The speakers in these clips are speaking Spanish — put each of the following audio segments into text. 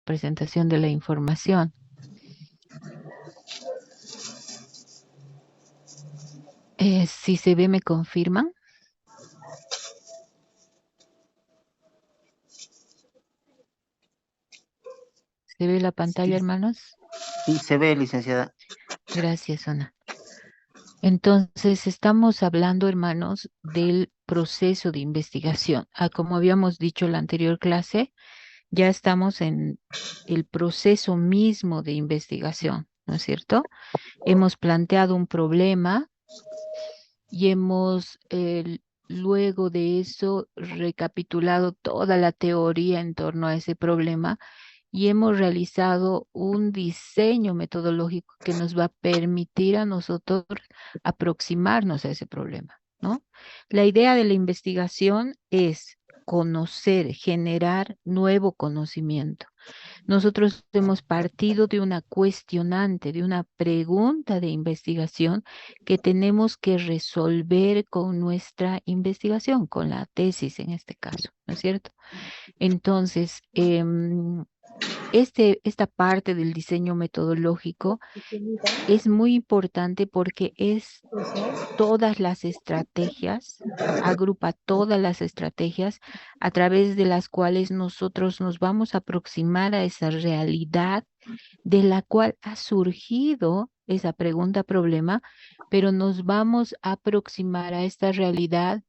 presentación de la información. Si se ve, ¿me confirman? ¿Se ve la pantalla, hermanos? Sí, se ve, licenciada. Gracias, Ana. Entonces, estamos hablando, hermanos, del proceso de investigación. Como habíamos dicho en la anterior clase, ya estamos en el proceso mismo de investigación, ¿no es cierto? Hemos planteado un problema y hemos luego de eso recapitulado toda la teoría en torno a ese problema y hemos realizado un diseño metodológico que nos va a permitir a nosotros aproximarnos a ese problema, ¿no? La idea de la investigación es conocer, generar nuevo conocimiento. Nosotros hemos partido de una cuestionante, de una pregunta de investigación que tenemos que resolver con nuestra investigación, con la tesis en este caso, ¿no es cierto? Entonces, esta parte del diseño metodológico es muy importante porque es todas las estrategias, agrupa todas las estrategias a través de las cuales nosotros nos vamos a aproximar a esa realidad de la cual ha surgido esa pregunta-problema, pero nos vamos a aproximar a esta realidad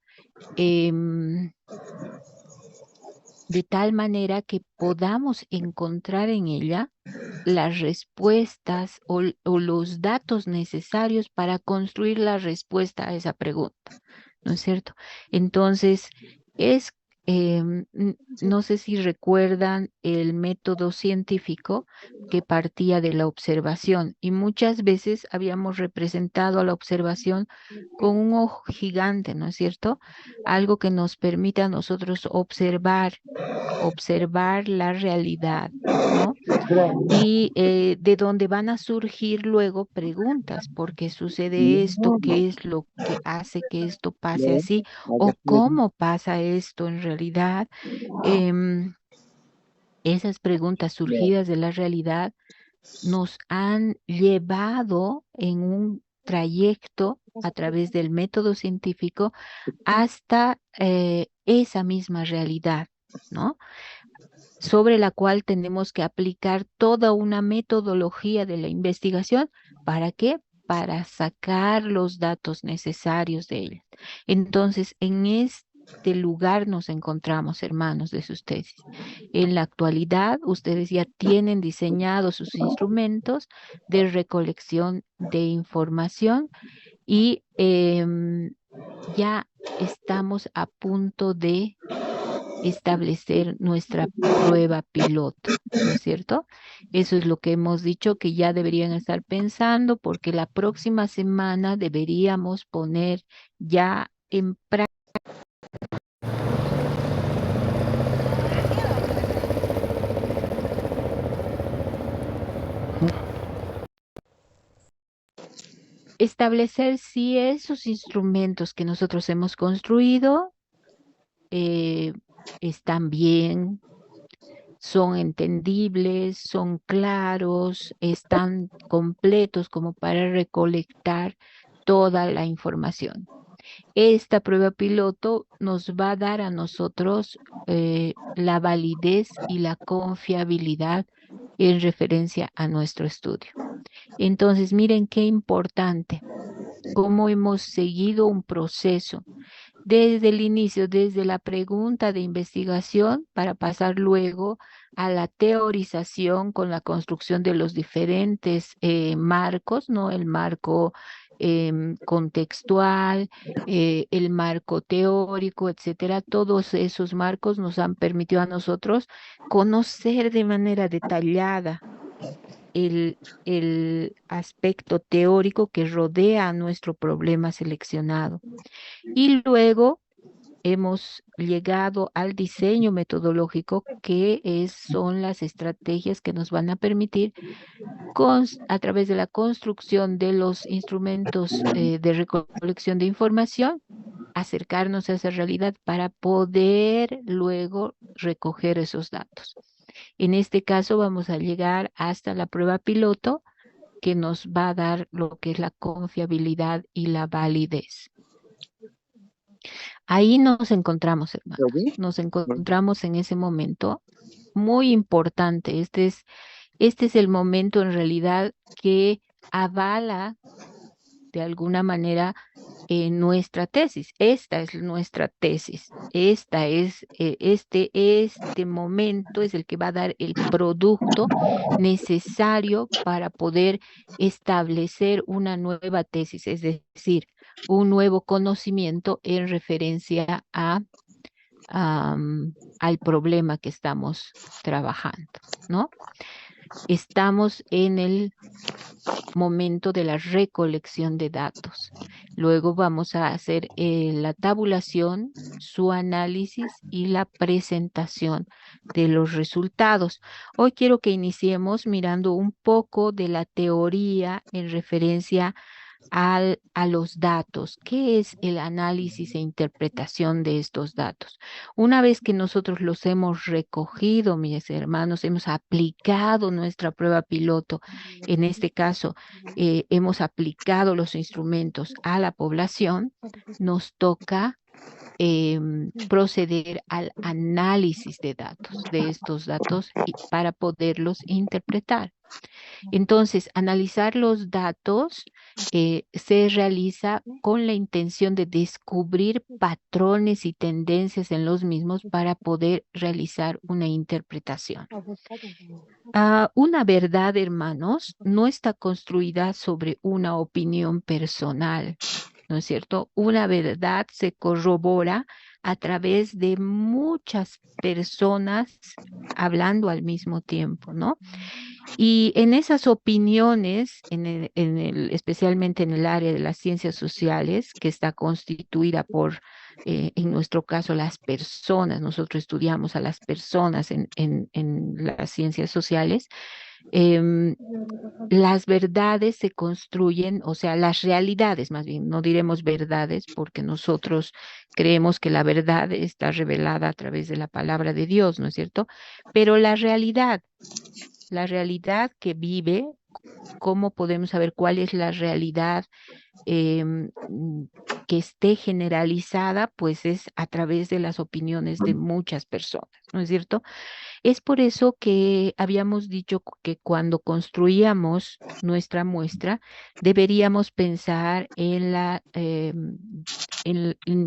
de tal manera que podamos encontrar en ella las respuestas o los datos necesarios para construir la respuesta a esa pregunta, ¿no es cierto? Entonces, es, no sé si recuerdan el método científico que partía de la observación y muchas veces habíamos representado a la observación con un ojo gigante, ¿no es cierto? Algo que nos permita a nosotros observar la realidad, ¿no? Y de donde van a surgir luego preguntas, ¿por qué sucede esto? ¿Qué es lo que hace que esto pase así? ¿O cómo pasa esto en realidad? Em, Esas preguntas surgidas de la realidad nos han llevado en un trayecto a través del método científico hasta esa misma realidad, ¿no? Sobre la cual tenemos que aplicar toda una metodología de la investigación. ¿Para qué? Para sacar los datos necesarios de ella. Entonces, en este lugar nos encontramos, hermanos, de sus tesis. En la actualidad, ustedes ya tienen diseñados sus instrumentos de recolección de información y ya estamos a punto de establecer nuestra prueba piloto, ¿no es cierto? Eso es lo que hemos dicho que ya deberían estar pensando porque la próxima semana deberíamos poner ya en práctica. Establecer si esos instrumentos que nosotros hemos construido eh, están bien, son entendibles, son claros, están completos como para recolectar toda la información. Esta prueba piloto nos va a dar a nosotros la validez y la confiabilidad en referencia a nuestro estudio. Entonces, miren qué importante, cómo hemos seguido un proceso desde el inicio, desde la pregunta de investigación para pasar luego a la teorización con la construcción de los diferentes marcos, ¿no? El marco contextual, el marco teórico, etcétera. Todos esos marcos nos han permitido a nosotros conocer de manera detallada el aspecto teórico que rodea a nuestro problema seleccionado. Y luego hemos llegado al diseño metodológico son las estrategias que nos van a permitir a través de la construcción de los instrumentos de recolección de información, acercarnos a esa realidad para poder luego recoger esos datos. En este caso vamos a llegar hasta la prueba piloto que nos va a dar lo que es la confiabilidad y la validez. Ahí nos encontramos, hermanos. Nos encontramos en ese momento muy importante. Este es el momento en realidad que avala de alguna manera nuestra tesis. Esta es nuestra tesis. Este momento es el que va a dar el producto necesario para poder establecer una nueva tesis, es decir, un nuevo conocimiento en referencia al problema que estamos trabajando, ¿no? Estamos en el momento de la recolección de datos. Luego vamos a hacer la tabulación, su análisis y la presentación de los resultados. Hoy quiero que iniciemos mirando un poco de la teoría en referencia a los datos. ¿Qué es el análisis e interpretación de estos datos? Una vez que nosotros los hemos recogido, mis hermanos, hemos aplicado nuestra prueba piloto, en este caso, hemos aplicado los instrumentos a la población, nos toca proceder al análisis de estos datos y para poderlos interpretar. Entonces, analizar los datos se realiza con la intención de descubrir patrones y tendencias en los mismos para poder realizar una interpretación. Una verdad, hermanos, no está construida sobre una opinión personal, ¿no es cierto? Una verdad se corrobora a través de muchas personas hablando al mismo tiempo, ¿no? Y en esas opiniones, especialmente en el área de las ciencias sociales, que está constituida por, en nuestro caso, las personas, nosotros estudiamos a las personas en las ciencias sociales, em, las verdades se construyen, o sea, las realidades, más bien, no diremos verdades, porque nosotros creemos que la verdad está revelada a través de la palabra de Dios, ¿no es cierto? Pero la realidad que vive, cómo podemos saber cuál es la realidad que esté generalizada, pues es a través de las opiniones de muchas personas, ¿no es cierto? Es por eso que habíamos dicho que cuando construíamos nuestra muestra, deberíamos pensar en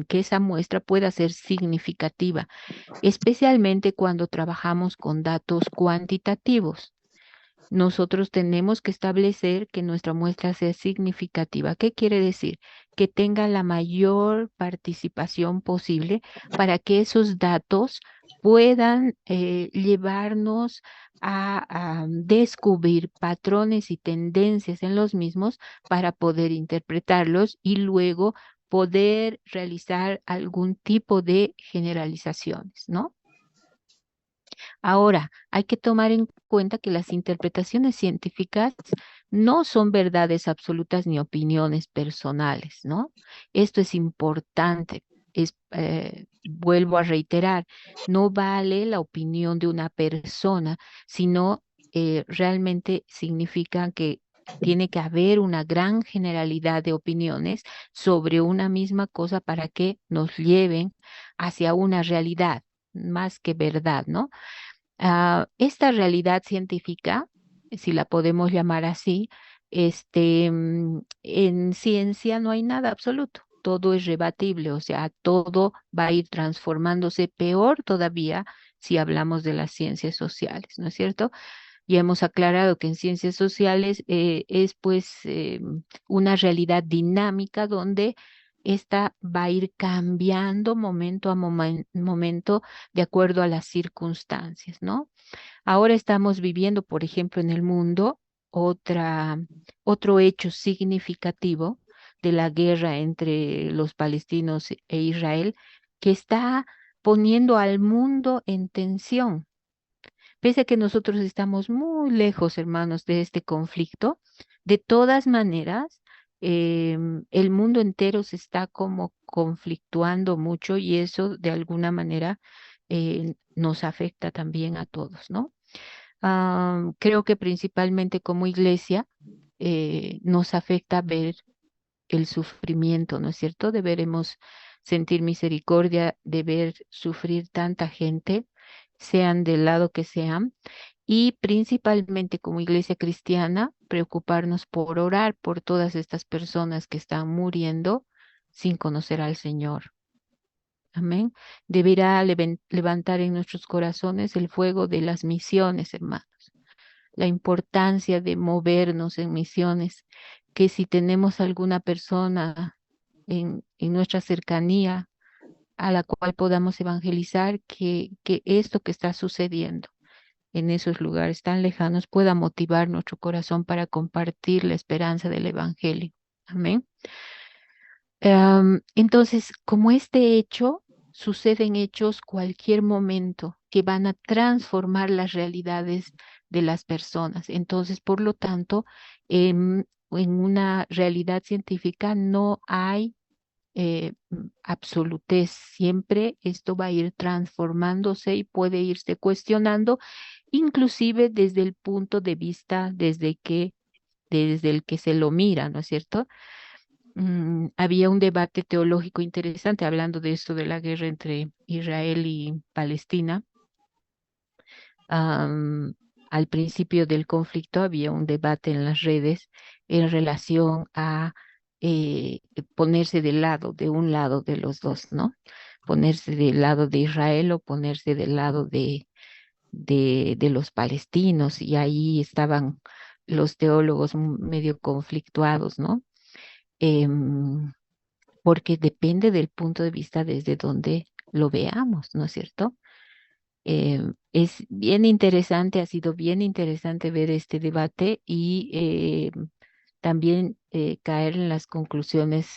que esa muestra pueda ser significativa, especialmente cuando trabajamos con datos cuantitativos. Nosotros tenemos que establecer que nuestra muestra sea significativa. ¿Qué quiere decir? Que tenga la mayor participación posible para que esos datos puedan llevarnos a descubrir patrones y tendencias en los mismos para poder interpretarlos y luego poder realizar algún tipo de generalizaciones, ¿no? Ahora, hay que tomar en cuenta que las interpretaciones científicas no son verdades absolutas ni opiniones personales, ¿no? Esto es importante. Vuelvo a reiterar, no vale la opinión de una persona, sino realmente significa que tiene que haber una gran generalidad de opiniones sobre una misma cosa para que nos lleven hacia una realidad, más que verdad, ¿no? Esta realidad científica, si la podemos llamar así, en ciencia no hay nada absoluto, todo es rebatible, o sea, todo va a ir transformándose peor todavía si hablamos de las ciencias sociales, ¿no es cierto? Ya hemos aclarado que en ciencias sociales es pues una realidad dinámica donde esta va a ir cambiando momento a momento de acuerdo a las circunstancias, ¿no? Ahora estamos viviendo, por ejemplo, en el mundo otro hecho significativo de la guerra entre los palestinos e Israel que está poniendo al mundo en tensión. Pese a que nosotros estamos muy lejos, hermanos, de este conflicto, de todas maneras, el mundo entero se está como conflictuando mucho y eso de alguna manera nos afecta también a todos, ¿no? Creo que principalmente como iglesia nos afecta ver el sufrimiento, ¿no es cierto? Deberemos sentir misericordia de ver sufrir tanta gente, sean del lado que sean, y principalmente como iglesia cristiana, preocuparnos por orar por todas estas personas que están muriendo sin conocer al Señor. Amén. Deberá levantar en nuestros corazones el fuego de las misiones, hermanos, la importancia de movernos en misiones, que si tenemos alguna persona en nuestra cercanía a la cual podamos evangelizar, que esto que está sucediendo en esos lugares tan lejanos pueda motivar nuestro corazón para compartir la esperanza del Evangelio. Amén. Entonces, como este hecho, suceden hechos cualquier momento que van a transformar las realidades de las personas. Entonces, por lo tanto, en una realidad científica no hay absolutez. Siempre esto va a ir transformándose y puede irse cuestionando, inclusive desde el punto de vista desde el que se lo mira, ¿no es cierto? Había un debate teológico interesante hablando de esto de la guerra entre Israel y Palestina. Am, Al principio del conflicto había un debate en las redes en relación a ponerse del lado, de un lado de los dos, ¿no? Ponerse del lado de Israel o ponerse del lado de los palestinos. Y ahí estaban los teólogos medio conflictuados, ¿no? Em, Porque depende del punto de vista desde donde lo veamos, ¿no es cierto? Es bien interesante, ha sido bien interesante ver este debate y también caer en las conclusiones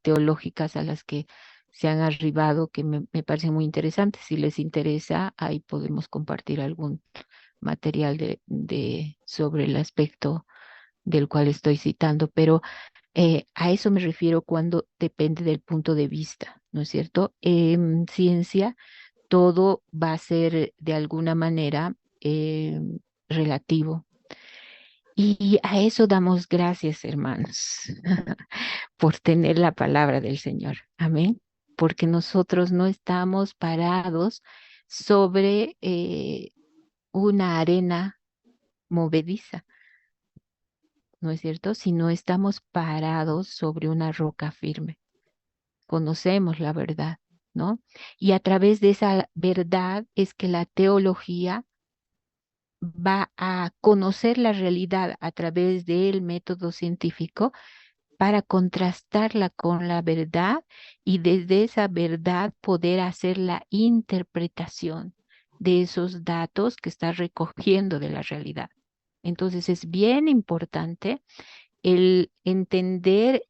teológicas a las que se han arribado, que me parecen muy interesantes. Si les interesa, ahí podemos compartir algún material sobre el aspecto del cual estoy citando, pero a eso me refiero cuando depende del punto de vista, ¿no es cierto? En ciencia, todo va a ser de alguna manera relativo. Y a eso damos gracias, hermanos, por tener la palabra del Señor. Amén. Porque nosotros no estamos parados sobre una arena movediza, ¿no es cierto? Sino estamos parados sobre una roca firme. Conocemos la verdad, ¿no? Y a través de esa verdad es que la teología va a conocer la realidad a través del método científico para contrastarla con la verdad y desde esa verdad poder hacer la interpretación de esos datos que está recogiendo de la realidad. Entonces es bien importante el entender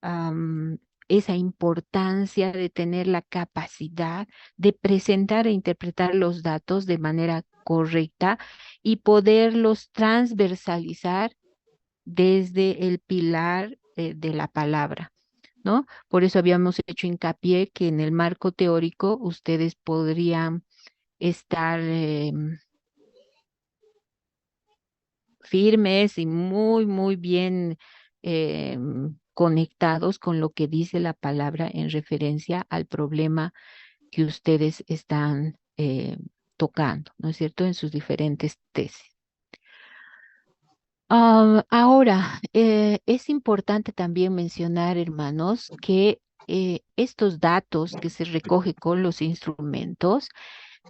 am, esa importancia de tener la capacidad de presentar e interpretar los datos de manera correcta y poderlos transversalizar desde el pilar de la palabra, ¿no? Por eso habíamos hecho hincapié que en el marco teórico ustedes podrían estar firmes y muy, muy bien conectados con lo que dice la palabra en referencia al problema que ustedes están tocando, ¿no es cierto?, en sus diferentes tesis. Ahora, es importante también mencionar, hermanos, que estos datos que se recogen con los instrumentos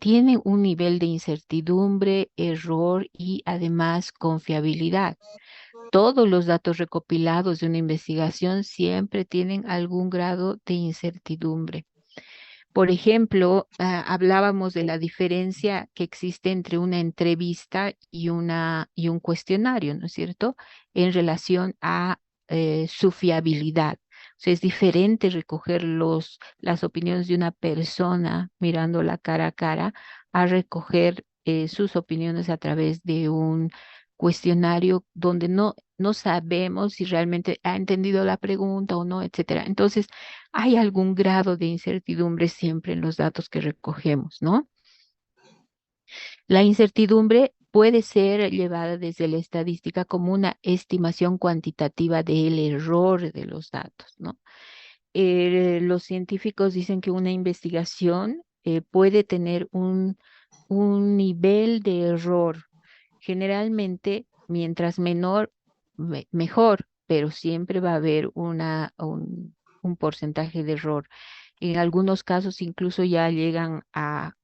tienen un nivel de incertidumbre, error y además confiabilidad. Todos los datos recopilados de una investigación siempre tienen algún grado de incertidumbre. Por ejemplo, hablábamos de la diferencia que existe entre una entrevista y un cuestionario, ¿no es cierto? En relación a su fiabilidad. O sea, es diferente recoger las opiniones de una persona mirándola cara a cara a recoger sus opiniones a través de un cuestionario donde no sabemos si realmente ha entendido la pregunta o no, etcétera. Entonces, hay algún grado de incertidumbre siempre en los datos que recogemos, ¿no? La incertidumbre puede ser llevada desde la estadística como una estimación cuantitativa del error de los datos, ¿no? Los científicos dicen que una investigación puede tener un nivel de error. Generalmente, mientras menor, mejor, pero siempre va a haber un porcentaje de error. En algunos casos incluso ya llegan a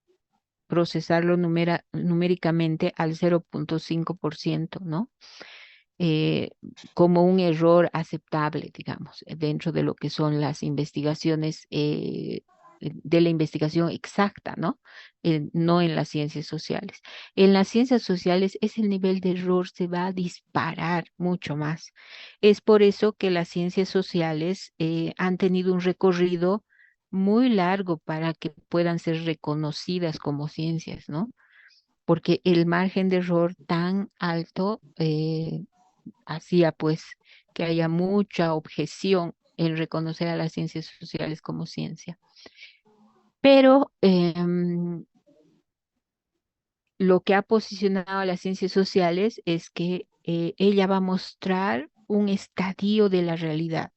procesarlo numéricamente al 0,5%, ¿no? eh, como un error aceptable, digamos, dentro de lo que son las investigaciones, de la investigación exacta, ¿no? No en las ciencias sociales. En las ciencias sociales ese nivel de error se va a disparar mucho más. Es por eso que las ciencias sociales han tenido un recorrido muy largo para que puedan ser reconocidas como ciencias, ¿no? Porque el margen de error tan alto hacía pues que haya mucha objeción en reconocer a las ciencias sociales como ciencia. Pero lo que ha posicionado a las ciencias sociales es que ella va a mostrar un estadio de la realidad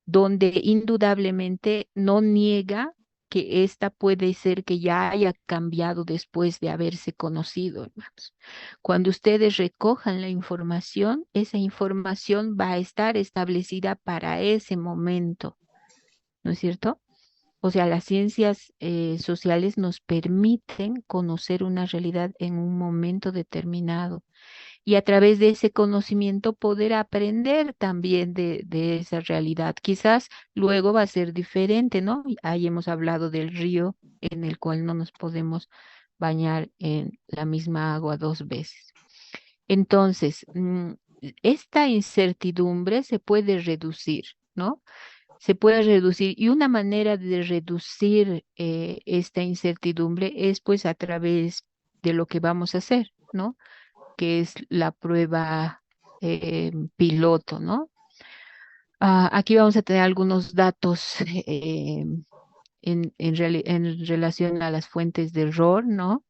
donde indudablemente no niega que esta puede ser que ya haya cambiado después de haberse conocido, hermanos. Cuando ustedes recojan la información, esa información va a estar establecida para ese momento, ¿no es cierto? O sea, las ciencias sociales nos permiten conocer una realidad en un momento determinado y a través de ese conocimiento poder aprender también de esa realidad. Quizás luego va a ser diferente, ¿no? Y ahí hemos hablado del río en el cual no nos podemos bañar en la misma agua dos veces. Entonces, esta incertidumbre se puede reducir, ¿no? Se puede reducir y una manera de reducir esta incertidumbre es pues a través de lo que vamos a hacer, ¿no? Que es la prueba piloto, ¿no? Aquí vamos a tener algunos datos en relación a las fuentes de error, ¿no?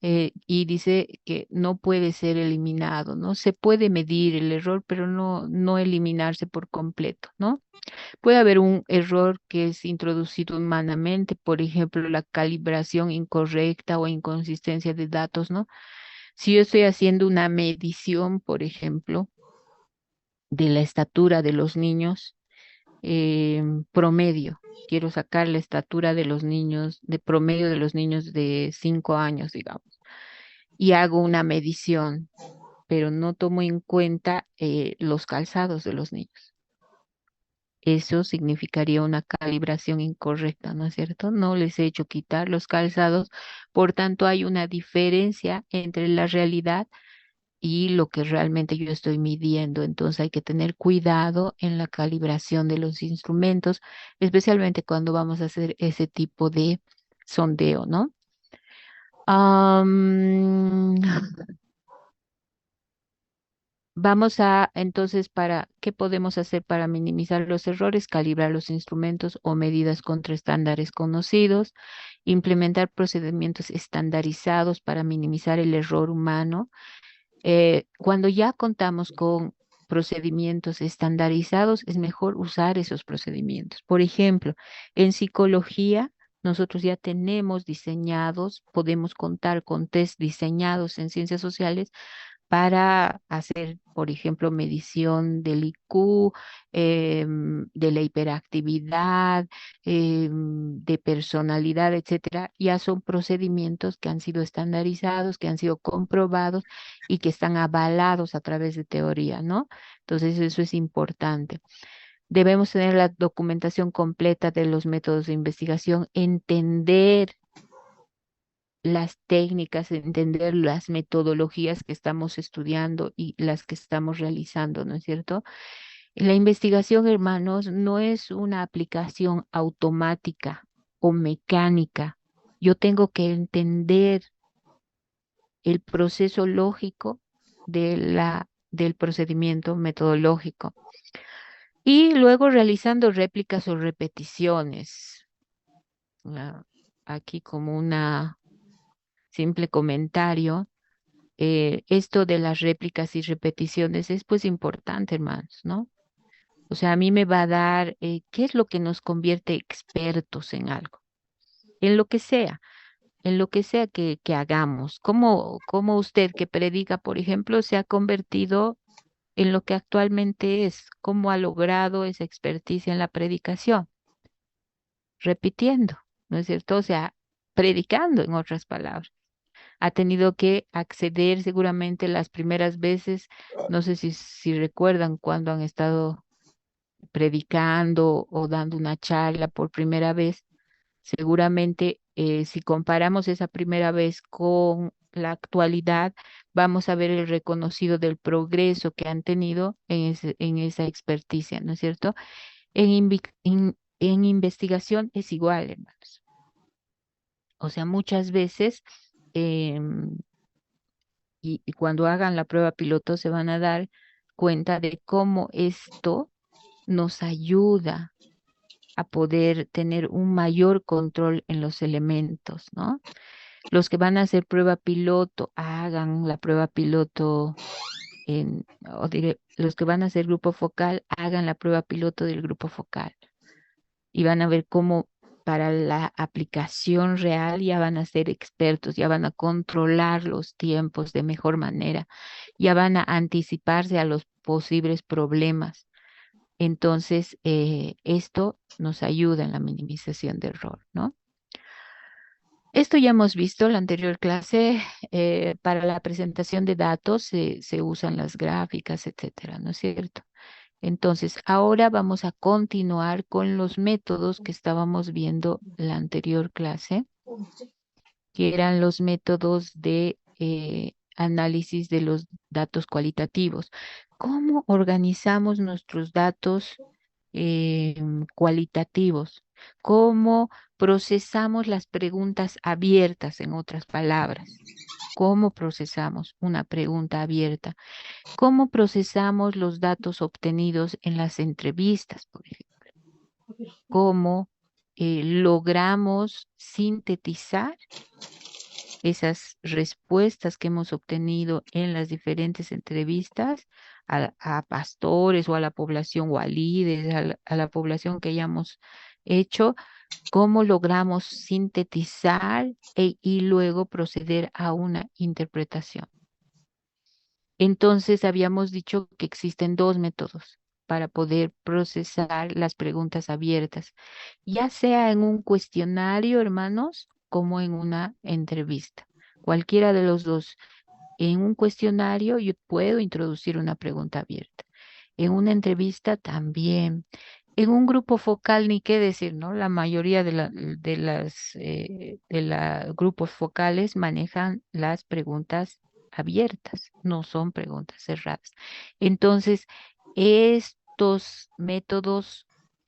Y dice que no puede ser eliminado, ¿no? Se puede medir el error, pero no eliminarse por completo, ¿no? Puede haber un error que es introducido humanamente, por ejemplo, la calibración incorrecta o inconsistencia de datos, ¿no? Si yo estoy haciendo una medición, por ejemplo, de la estatura de los niños, promedio, quiero sacar la estatura de los niños, de promedio de los niños de 5 años, digamos, y hago una medición, pero no tomo en cuenta los calzados de los niños. Eso significaría una calibración incorrecta, ¿no es cierto? No les he hecho quitar los calzados, por tanto hay una diferencia entre la realidad y lo que realmente yo estoy midiendo. Entonces hay que tener cuidado en la calibración de los instrumentos, especialmente cuando vamos a hacer ese tipo de sondeo, ¿no? Am, Vamos a, entonces, ¿qué podemos hacer para minimizar los errores? Calibrar los instrumentos o medidas contra estándares conocidos, implementar procedimientos estandarizados para minimizar el error humano. Cuando ya contamos con procedimientos estandarizados, es mejor usar esos procedimientos. Por ejemplo, en psicología, nosotros ya tenemos diseñados, podemos contar con test diseñados en ciencias sociales para hacer, por ejemplo, medición del IQ, de la hiperactividad, de personalidad, etcétera. Ya son procedimientos que han sido estandarizados, que han sido comprobados y que están avalados a través de teoría, ¿no? Entonces, eso es importante. Debemos tener la documentación completa de los métodos de investigación, entender las técnicas, entender las metodologías que estamos estudiando y las que estamos realizando, ¿no es cierto? La investigación, hermanos, no es una aplicación automática o mecánica. Yo tengo que entender el proceso lógico del procedimiento metodológico y luego realizando réplicas o repeticiones. ah, Aquí como una simple comentario. Esto de las réplicas y repeticiones es pues importante, hermanos, ¿no? O sea, a mí me va a dar qué es lo que nos convierte expertos en algo, en lo que sea, en lo que sea que hagamos. Como usted que predica, por ejemplo, se ha convertido en lo que actualmente es, cómo ha logrado esa experticia en la predicación, repitiendo, ¿no es cierto? O sea, predicando, en otras palabras. Ha tenido que acceder seguramente las primeras veces, no sé si recuerdan cuando han estado predicando o dando una charla por primera vez, seguramente si comparamos esa primera vez con la actualidad, vamos a ver el reconocido del progreso que han tenido en esa experticia, ¿no es cierto? En investigación es igual, hermanos. O sea, muchas veces, em, y cuando hagan la prueba piloto se van a dar cuenta de cómo esto nos ayuda a poder tener un mayor control en los elementos, ¿no? Los que van a hacer prueba piloto, hagan la prueba piloto los que van a hacer grupo focal, hagan la prueba piloto del grupo focal y van a ver cómo para la aplicación real ya van a ser expertos, ya van a controlar los tiempos de mejor manera, ya van a anticiparse a los posibles problemas. Entonces, esto nos ayuda en la minimización de error, ¿no? Esto ya hemos visto en la anterior clase. Para la presentación de datos se usan las gráficas, etcétera, ¿no es cierto? Entonces, ahora vamos a continuar con los métodos que estábamos viendo la anterior clase, que eran los métodos de análisis de los datos cualitativos. ¿Cómo organizamos nuestros datos cualitativos? ¿Cómo procesamos las preguntas abiertas, en otras palabras? ¿Cómo procesamos una pregunta abierta? ¿Cómo procesamos los datos obtenidos en las entrevistas, por ejemplo? ¿Cómo logramos sintetizar esas respuestas que hemos obtenido en las diferentes entrevistas a pastores o a la población o a líderes, a la población que hayamos hecho? ¿Cómo logramos sintetizar y luego proceder a una interpretación? Entonces, habíamos dicho que existen dos métodos para poder procesar las preguntas abiertas, ya sea en un cuestionario, hermanos, como en una entrevista. Cualquiera de los dos. En un cuestionario yo puedo introducir una pregunta abierta. En una entrevista también. En un grupo focal, ni qué decir, ¿no? La mayoría de los grupos focales manejan las preguntas abiertas, no son preguntas cerradas. Entonces, estos métodos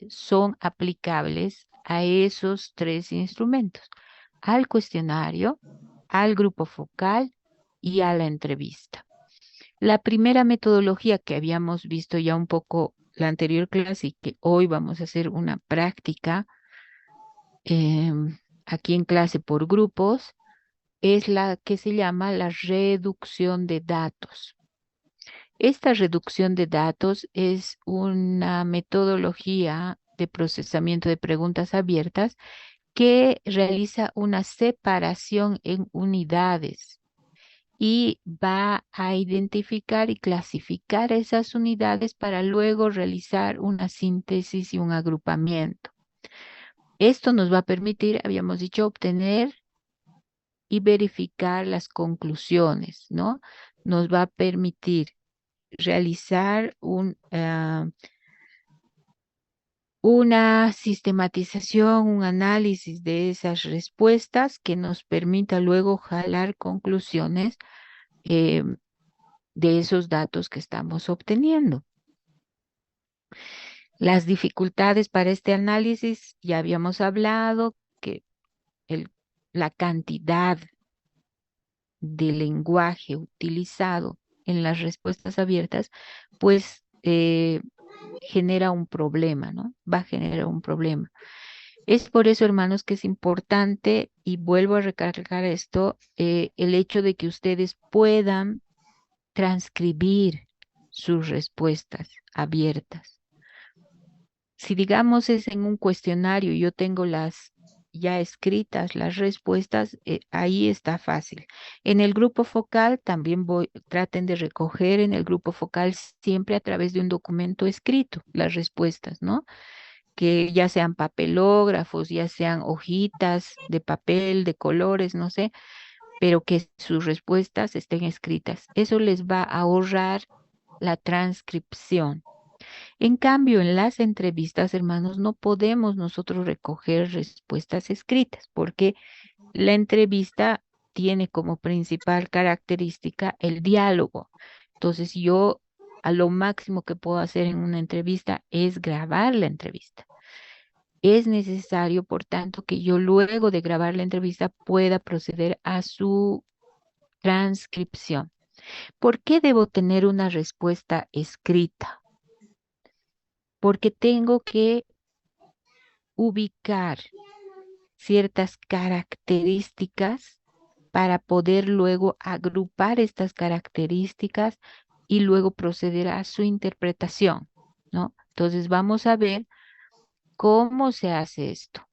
son aplicables a esos tres instrumentos: al cuestionario, al grupo focal y a la entrevista. La primera metodología que habíamos visto ya un poco la anterior clase y que hoy vamos a hacer una práctica aquí en clase por grupos es la que se llama la reducción de datos. Esta reducción de datos es una metodología de procesamiento de preguntas abiertas que realiza una separación en unidades y va a identificar y clasificar esas unidades para luego realizar una síntesis y un agrupamiento. Esto nos va a permitir, habíamos dicho, obtener y verificar las conclusiones, ¿no? Nos va a permitir realizar una sistematización, un análisis de esas respuestas que nos permita luego jalar conclusiones eh, de esos datos que estamos obteniendo. Las dificultades para este análisis, ya habíamos hablado que el- la cantidad de lenguaje utilizado en las respuestas abiertas, pues genera un problema, ¿no? Va a generar un problema. Es por eso, hermanos, que es importante, y vuelvo a recalcar esto, el hecho de que ustedes puedan transcribir sus respuestas abiertas. Si digamos es en un cuestionario, yo tengo las ya escritas, las respuestas, ahí está fácil. En el grupo focal también traten de recoger en el grupo focal siempre a través de un documento escrito las respuestas, ¿no? Que ya sean papelógrafos, ya sean hojitas de papel, de colores, no sé, pero que sus respuestas estén escritas. Eso les va a ahorrar la transcripción. En cambio, en las entrevistas, hermanos, no podemos nosotros recoger respuestas escritas porque la entrevista tiene como principal característica el diálogo. Entonces, yo a lo máximo que puedo hacer en una entrevista es grabar la entrevista. Es necesario, por tanto, que yo luego de grabar la entrevista pueda proceder a su transcripción. ¿Por qué debo tener una respuesta escrita? Porque tengo que ubicar ciertas características para poder luego agrupar estas características y luego proceder a su interpretación, ¿no? Entonces vamos a ver cómo se hace esto.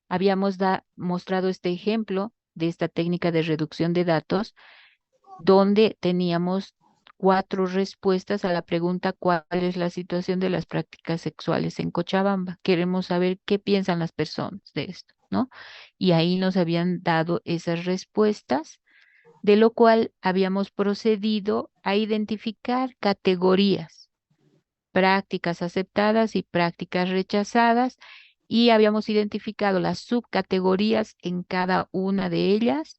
Habíamos mostrado este ejemplo de esta técnica de reducción de datos, donde teníamos 4 respuestas a la pregunta ¿cuál es la situación de las prácticas sexuales en Cochabamba? Queremos saber qué piensan las personas de esto, ¿no? Y ahí nos habían dado esas respuestas, de lo cual habíamos procedido a identificar categorías: prácticas aceptadas y prácticas rechazadas, y habíamos identificado las subcategorías en cada una de ellas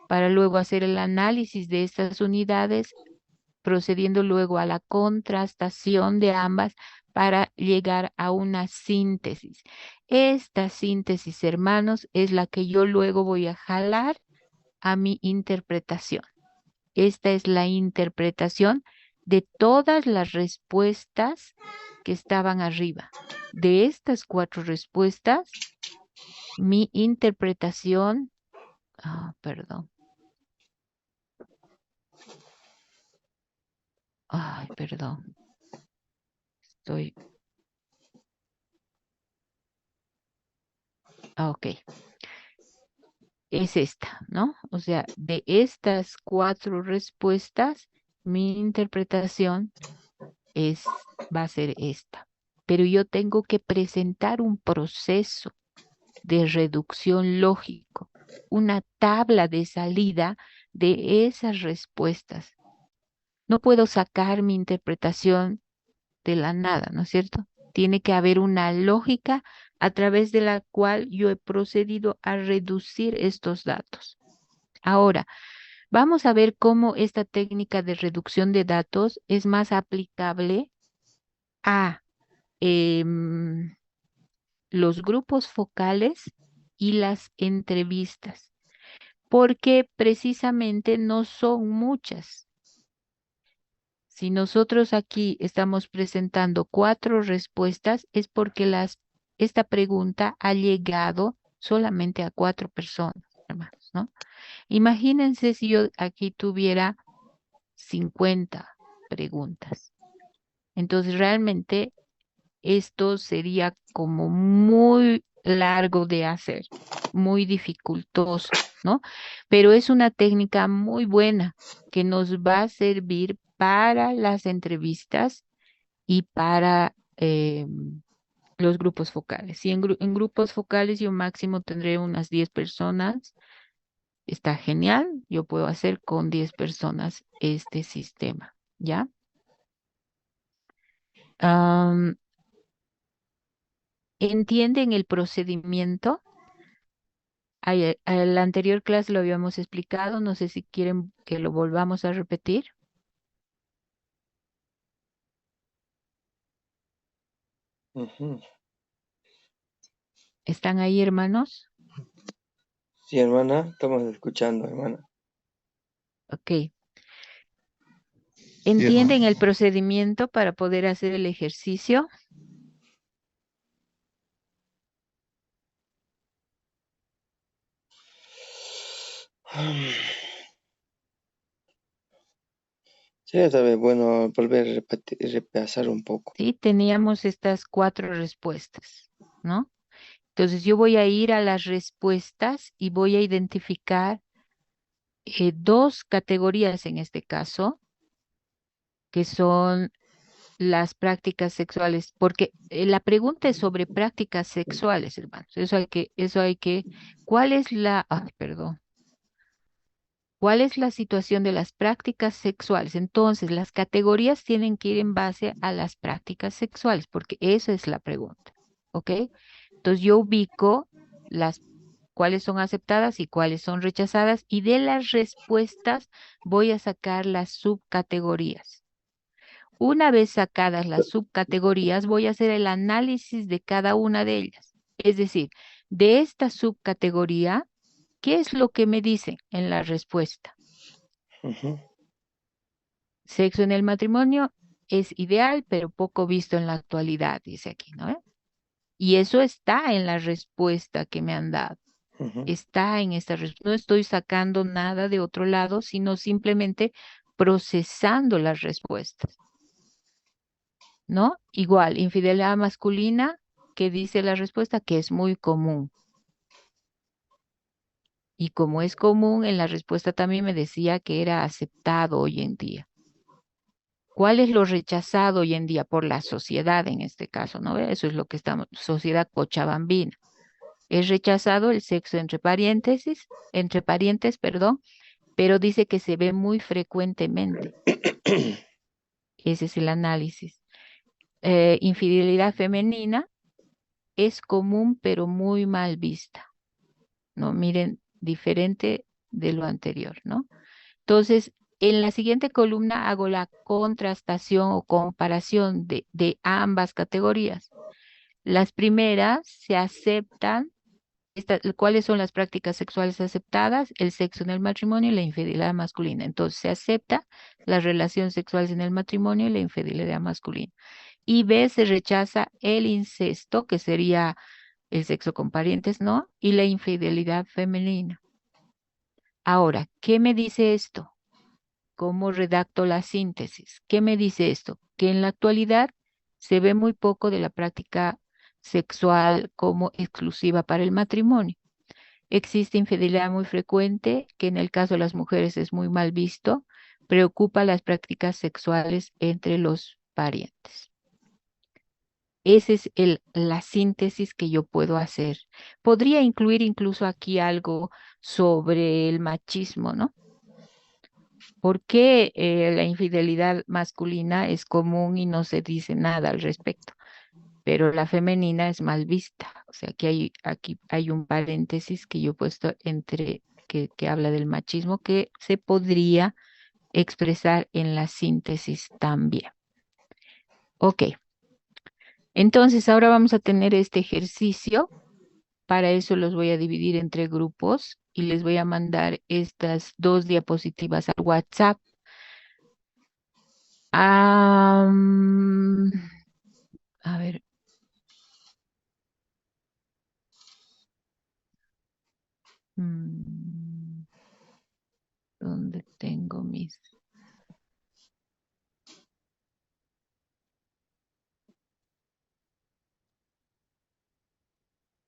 para luego hacer el análisis de estas unidades, procediendo luego a la contrastación de ambas para llegar a una síntesis. Esta síntesis, hermanos, es la que yo luego voy a jalar a mi interpretación. Esta es la interpretación de todas las respuestas que estaban arriba. De estas 4 respuestas, mi interpretación, perdón, ay, perdón, estoy, ok, es esta, ¿no? O sea, de estas 4 respuestas, mi interpretación va a ser esta. Pero yo tengo que presentar un proceso de reducción lógico, una tabla de salida de esas respuestas. No puedo sacar mi interpretación de la nada, ¿no es cierto? Tiene que haber una lógica a través de la cual yo he procedido a reducir estos datos. Ahora, vamos a ver cómo esta técnica de reducción de datos es más aplicable a los grupos focales y las entrevistas, porque precisamente no son muchas. Si nosotros aquí estamos presentando 4 respuestas, es porque esta pregunta ha llegado solamente a 4 personas, hermanos, ¿no? Imagínense si yo aquí tuviera 50 preguntas. Entonces, realmente esto sería como muy largo de hacer, muy dificultoso, ¿no? Pero es una técnica muy buena que nos va a servir para las entrevistas y para los grupos focales. Y en grupos focales yo máximo tendré unas 10 personas. Está genial. Yo puedo hacer con 10 personas este sistema, ¿ya? Am, ¿Entienden el procedimiento? A la anterior clase lo habíamos explicado, no sé si quieren que lo volvamos a repetir. Ujú. ¿Están ahí, hermanos? Sí, hermana, estamos escuchando, hermana. Ok. ¿Entienden el procedimiento para poder hacer el ejercicio? Sería tal vez bueno volver a repasar un poco. Sí, teníamos estas 4 respuestas, ¿no? Entonces yo voy a ir a las respuestas y voy a identificar 2 categorías en este caso, que son las prácticas sexuales, porque la pregunta es sobre prácticas sexuales, hermanos. ¿Cuál es perdón, cuál es la situación de las prácticas sexuales? Entonces, las categorías tienen que ir en base a las prácticas sexuales, porque esa es la pregunta, ¿ok? Entonces, yo ubico las cuáles son aceptadas y cuáles son rechazadas, y de las respuestas voy a sacar las subcategorías. Una vez sacadas las subcategorías, voy a hacer el análisis de cada una de ellas. Es decir, de esta subcategoría, ¿qué es lo que me dicen en la respuesta? Ujú. Sexo en el matrimonio es ideal, pero poco visto en la actualidad, dice aquí, ¿no? Y eso está en la respuesta que me han dado. Ujú. Está en esta respuesta. No estoy sacando nada de otro lado, sino simplemente procesando las respuestas. ¿No? Igual, infidelidad masculina, que dice la respuesta que es muy común. Y como es común, en la respuesta también me decía que era aceptado hoy en día. ¿Cuál es lo rechazado hoy en día por la sociedad en este caso? ¿No? Eso es lo que estamos, sociedad cochabambina. Es rechazado el sexo entre parientes, perdón, pero dice que se ve muy frecuentemente. Ese es el análisis. Infidelidad femenina es común, pero muy mal vista. ¿No? Miren, diferente de lo anterior, ¿no? Entonces, en la siguiente columna hago la contrastación o comparación de ambas categorías. Las primeras se aceptan, ¿cuáles son las prácticas sexuales aceptadas? El sexo en el matrimonio y la infidelidad masculina. Entonces, se acepta las relaciones sexuales en el matrimonio y la infidelidad masculina. Y B, se rechaza el incesto, que sería el sexo con parientes, ¿no? Y la infidelidad femenina. Ahora, ¿qué me dice esto? ¿Cómo redacto la síntesis? ¿Qué me dice esto? Que en la actualidad se ve muy poco de la práctica sexual como exclusiva para el matrimonio. Existe infidelidad muy frecuente, que en el caso de las mujeres es muy mal visto. Preocupa las prácticas sexuales entre los parientes. Esa es la síntesis que yo puedo hacer. Podría incluir incluso aquí algo sobre el machismo, ¿no? ¿Por qué la infidelidad masculina es común y no se dice nada al respecto? Pero la femenina es mal vista. O sea, que aquí hay un paréntesis que yo he puesto entre que habla del machismo que se podría expresar en la síntesis también. Ok. Entonces, ahora vamos a tener este ejercicio. Para eso los voy a dividir entre grupos y les voy a mandar estas 2 diapositivas al WhatsApp. A ver. ¿Dónde tengo mis?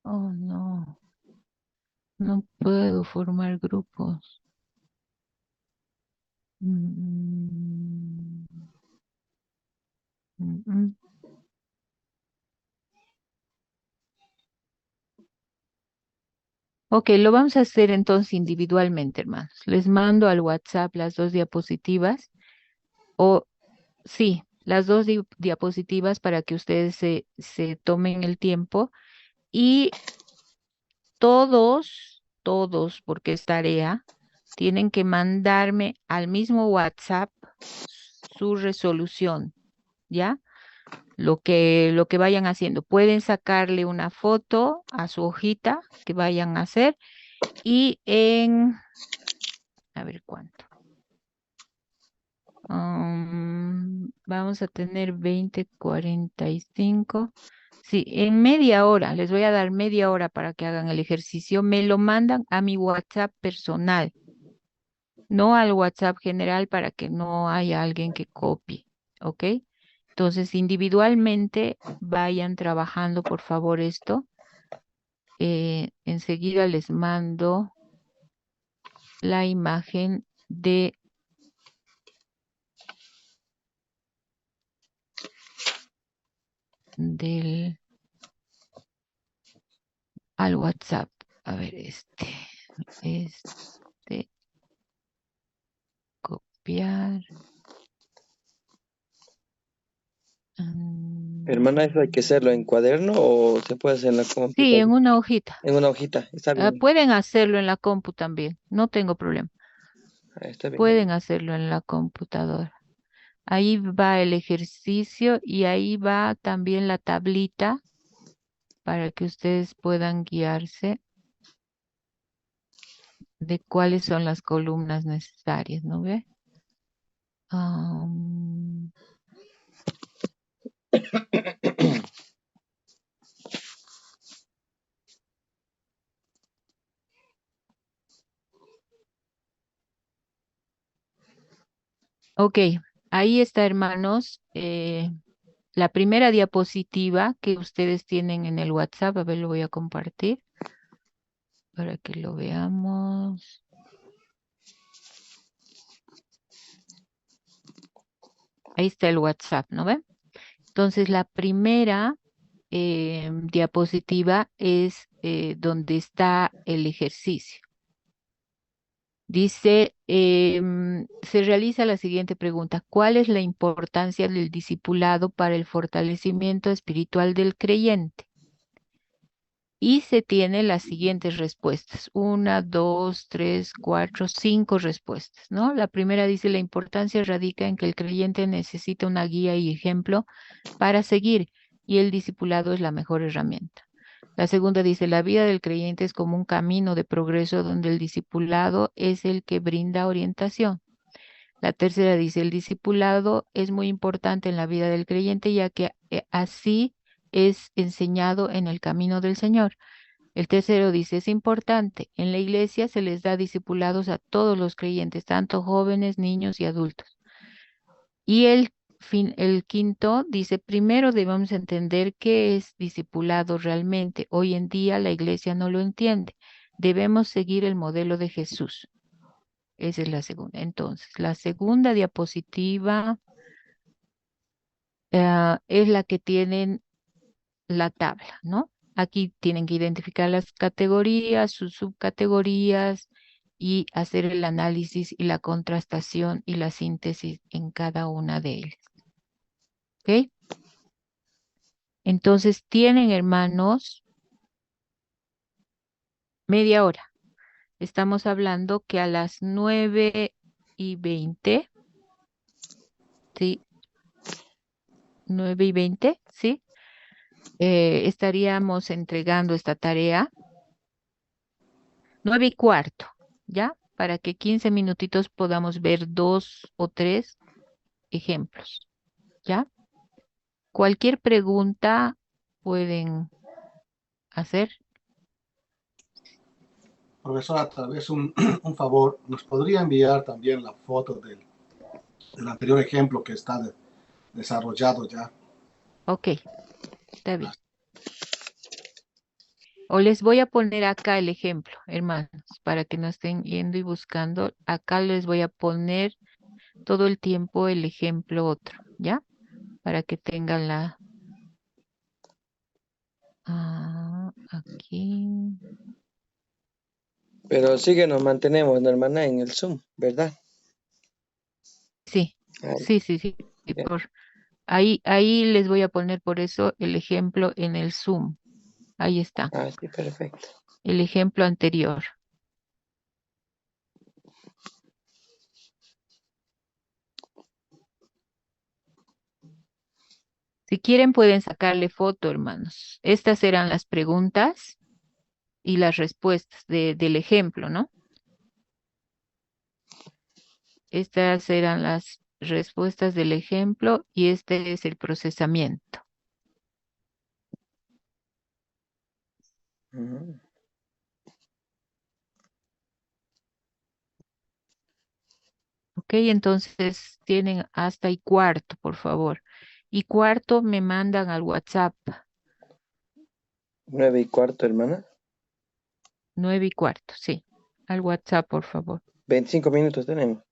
Oh, no. No puedo formar grupos. Mm, mm, mm. Ok, lo vamos a hacer entonces individualmente, hermanos. Les mando al WhatsApp las 2 diapositivas o sí, las 2 diapositivas para que ustedes se tomen el tiempo y todos, porque es tarea, tienen que mandarme al mismo WhatsApp su resolución, ¿ya? Lo que vayan haciendo. Pueden sacarle una foto a su hojita que vayan a hacer y a ver cuánto. Vamos a tener 20:45. Sí, en media hora, les voy a dar media hora para que hagan el ejercicio. Me lo mandan a mi WhatsApp personal, no al WhatsApp general para que no haya alguien que copie, ¿ok? Entonces, individualmente vayan trabajando, por favor, esto. Enseguida les mando la imagen del al WhatsApp. A ver, copiar. Hermana, ¿eso hay que hacerlo en cuaderno o se puede hacer en la Sí, en computadora? una hojita. En una hojita, está bien. Pueden hacerlo en la compu también, no tengo problema. Está bien, Pueden hermana. hacerlo en la computadora. Ahí va el ejercicio y ahí va también la tablita para que ustedes puedan guiarse de cuáles son las columnas necesarias, ¿no ve? Am, ok, ahí está, hermanos. La primera diapositiva que ustedes tienen en el WhatsApp, a ver, lo voy a compartir para que lo veamos. Ahí está el WhatsApp, ¿no ven? Entonces, la primera diapositiva es donde está el ejercicio. Dice, se realiza la siguiente pregunta: ¿cuál es la importancia del discipulado para el fortalecimiento espiritual del creyente? Y se tiene las siguientes respuestas: una, dos, tres, cuatro, cinco respuestas, ¿no? La primera dice: la importancia radica en que el creyente necesita una guía y ejemplo para seguir, y el discipulado es la mejor herramienta. La segunda dice: la vida del creyente es como un camino de progreso donde el discipulado es el que brinda orientación. La tercera dice: el discipulado es muy importante en la vida del creyente, ya que así es enseñado en el camino del Señor. El tercero dice: es importante, en la iglesia se les da discipulados a todos los creyentes, tanto jóvenes, niños y adultos. Y el quinto dice: primero debemos entender qué es discipulado realmente. Hoy en día la iglesia no lo entiende. Debemos seguir el modelo de Jesús. Esa es la segunda. Entonces, la segunda diapositiva es la que tienen la tabla, ¿no? Aquí tienen que identificar las categorías, sus subcategorías y hacer el análisis y la contrastación y la síntesis en cada una de ellas. ¿Ok? Entonces tienen, hermanos, media hora. Estamos hablando que a las 9:20, ¿sí? 9:20, ¿sí? Estaríamos entregando esta tarea. 9:15, ¿ya? Para que 15 minutitos podamos ver 2 o 3 ejemplos, ¿ya? Cualquier pregunta pueden hacer. Profesora, tal vez un favor, ¿nos podría enviar también la foto del anterior ejemplo que está desarrollado ya? Ok, está bien. O les voy a poner acá el ejemplo, hermanos, para que no estén yendo y buscando. Acá les voy a poner todo el tiempo el ejemplo otro, ¿ya? Para que tengan aquí. Pero sí que nos mantenemos, ¿no, hermana, en el Zoom, ¿verdad? Sí, Ah, sí. Y ya. ahí les voy a poner por eso el ejemplo en el Zoom. Ahí está, Sí, perfecto. el ejemplo anterior. Si quieren pueden sacarle foto, hermanos. Estas eran las preguntas y las respuestas del ejemplo, ¿no? Estas eran las respuestas del ejemplo y este es el procesamiento. Ujú. Ok, entonces tienen hasta y cuarto, por favor. Y cuarto me mandan al WhatsApp, 9:15, hermana. 9:15, sí. Al WhatsApp, por favor. 25 minutos tenemos.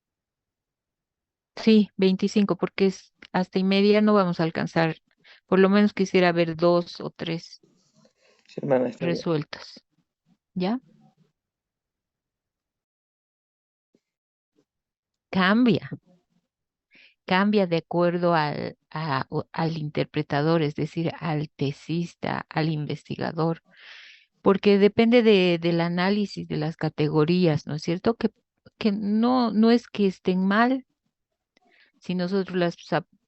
Sí, 25, porque es hasta y media no vamos a alcanzar. Por lo menos quisiera ver 2 o 3 Sí, hermana, está bien. resueltos. ¿Ya? Cambia. Cambia de acuerdo al interpretador, es decir, al tesista, al investigador, porque depende del análisis de las categorías, ¿no es cierto? Que no es que estén mal, si nosotros las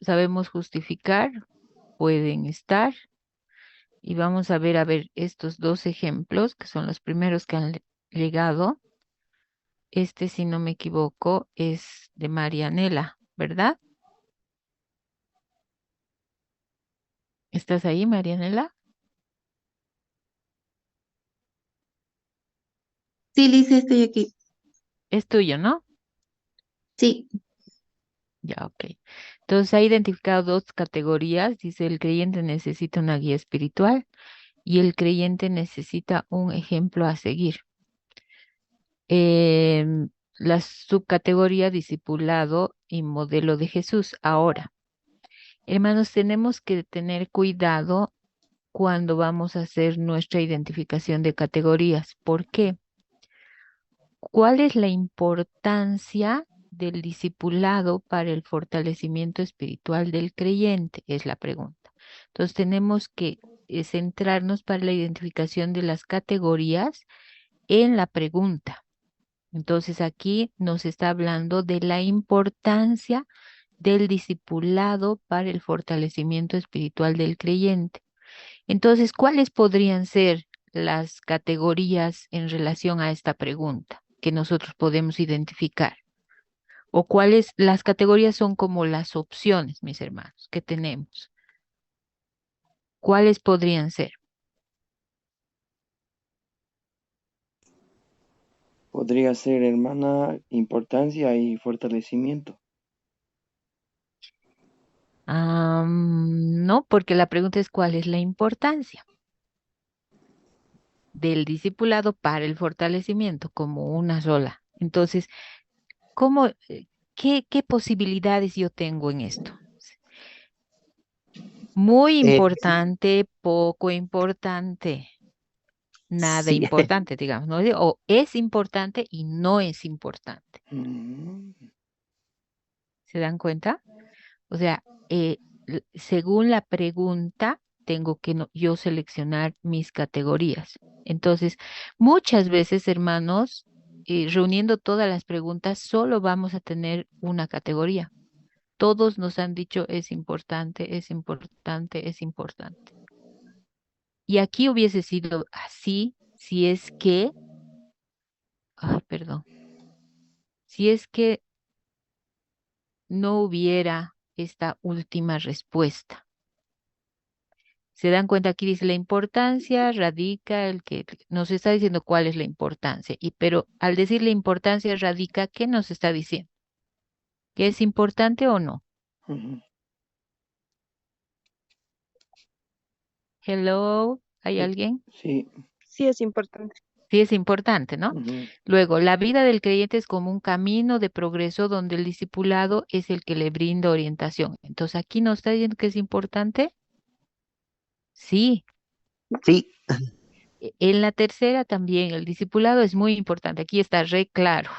sabemos justificar, pueden estar. Y vamos a ver estos dos ejemplos, que son los primeros que han llegado. Este, si no me equivoco, es de Marianela, ¿verdad? ¿Estás ahí, Marianela? Sí, Liz, estoy aquí. Es tuyo, ¿no? Sí, Ya, ok. Entonces ha identificado dos categorías. Dice, el creyente necesita una guía espiritual y el creyente necesita un ejemplo a seguir. La subcategoría discipulado y modelo de Jesús. Ahora, hermanos, tenemos que tener cuidado cuando vamos a hacer nuestra identificación de categorías. ¿Por qué? ¿Cuál es la importancia del discipulado para el fortalecimiento espiritual del creyente? Es la pregunta. Entonces tenemos que centrarnos para la identificación de las categorías en la pregunta. Entonces aquí nos está hablando de la importancia del discipulado para el fortalecimiento espiritual del creyente. Entonces, ¿cuáles podrían ser las categorías en relación a esta pregunta que nosotros podemos identificar? ¿O cuáles, las categorías son como las opciones, mis hermanos, que tenemos? ¿Cuáles podrían ser? Podría ser, hermana, importancia y fortalecimiento. No, porque la pregunta es ¿cuál es la importancia del discipulado para el fortalecimiento como una sola? Entonces, ¿cómo, qué posibilidades yo tengo en esto? Muy Sí, importante, poco importante, nada sí, importante, digamos, ¿no? O es importante y no es importante. Mm, ¿Se dan cuenta? O sea, según la pregunta, tengo que yo seleccionar mis categorías. Entonces, muchas veces, hermanos, reuniendo todas las preguntas, solo vamos a tener una categoría. Todos nos han dicho es importante, es importante, es importante. Y aquí hubiese sido así si es que, ay, perdón, si es que no hubiera esta última respuesta. Se dan cuenta, aquí dice la importancia radica el que nos está diciendo cuál es la importancia. Pero al decir la importancia radica, ¿qué nos está diciendo? ¿Que es importante o no? ujú. Hello, ¿hay alguien? Sí. Sí, es importante. Sí, es importante, ¿no? Ujú. Luego, la vida del creyente es como un camino de progreso donde el discipulado es el que le brinda orientación. Entonces, aquí nos está diciendo que es importante. Sí. sí, En la tercera también, el discipulado es muy importante. Aquí está re claro,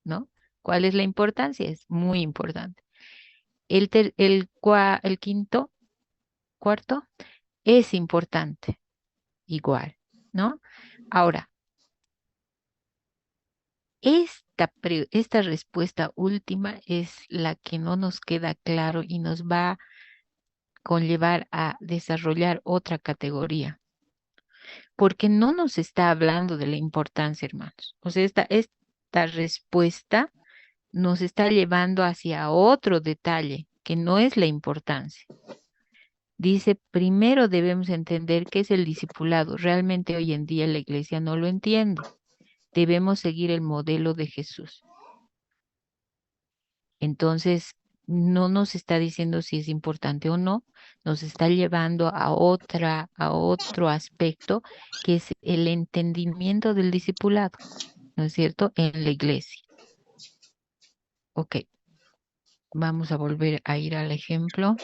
¿no? ¿Cuál es la importancia? Es muy importante. El quinto, cuarto, es importante, igual, ¿no? Ahora, esta respuesta última es la que no nos queda claro y nos va a conllevar a desarrollar otra categoría, porque no nos está hablando de la importancia, hermanos. O sea, esta respuesta nos está llevando hacia otro detalle, que no es la importancia. Dice, primero debemos entender qué es el discipulado. Realmente hoy en día la iglesia no lo entiende. Debemos seguir el modelo de Jesús. Entonces, no nos está diciendo si es importante o no, nos está llevando a otro aspecto, que es el entendimiento del discipulado, ¿no es cierto?, en la iglesia. Ok, vamos a volver a ir al ejemplo,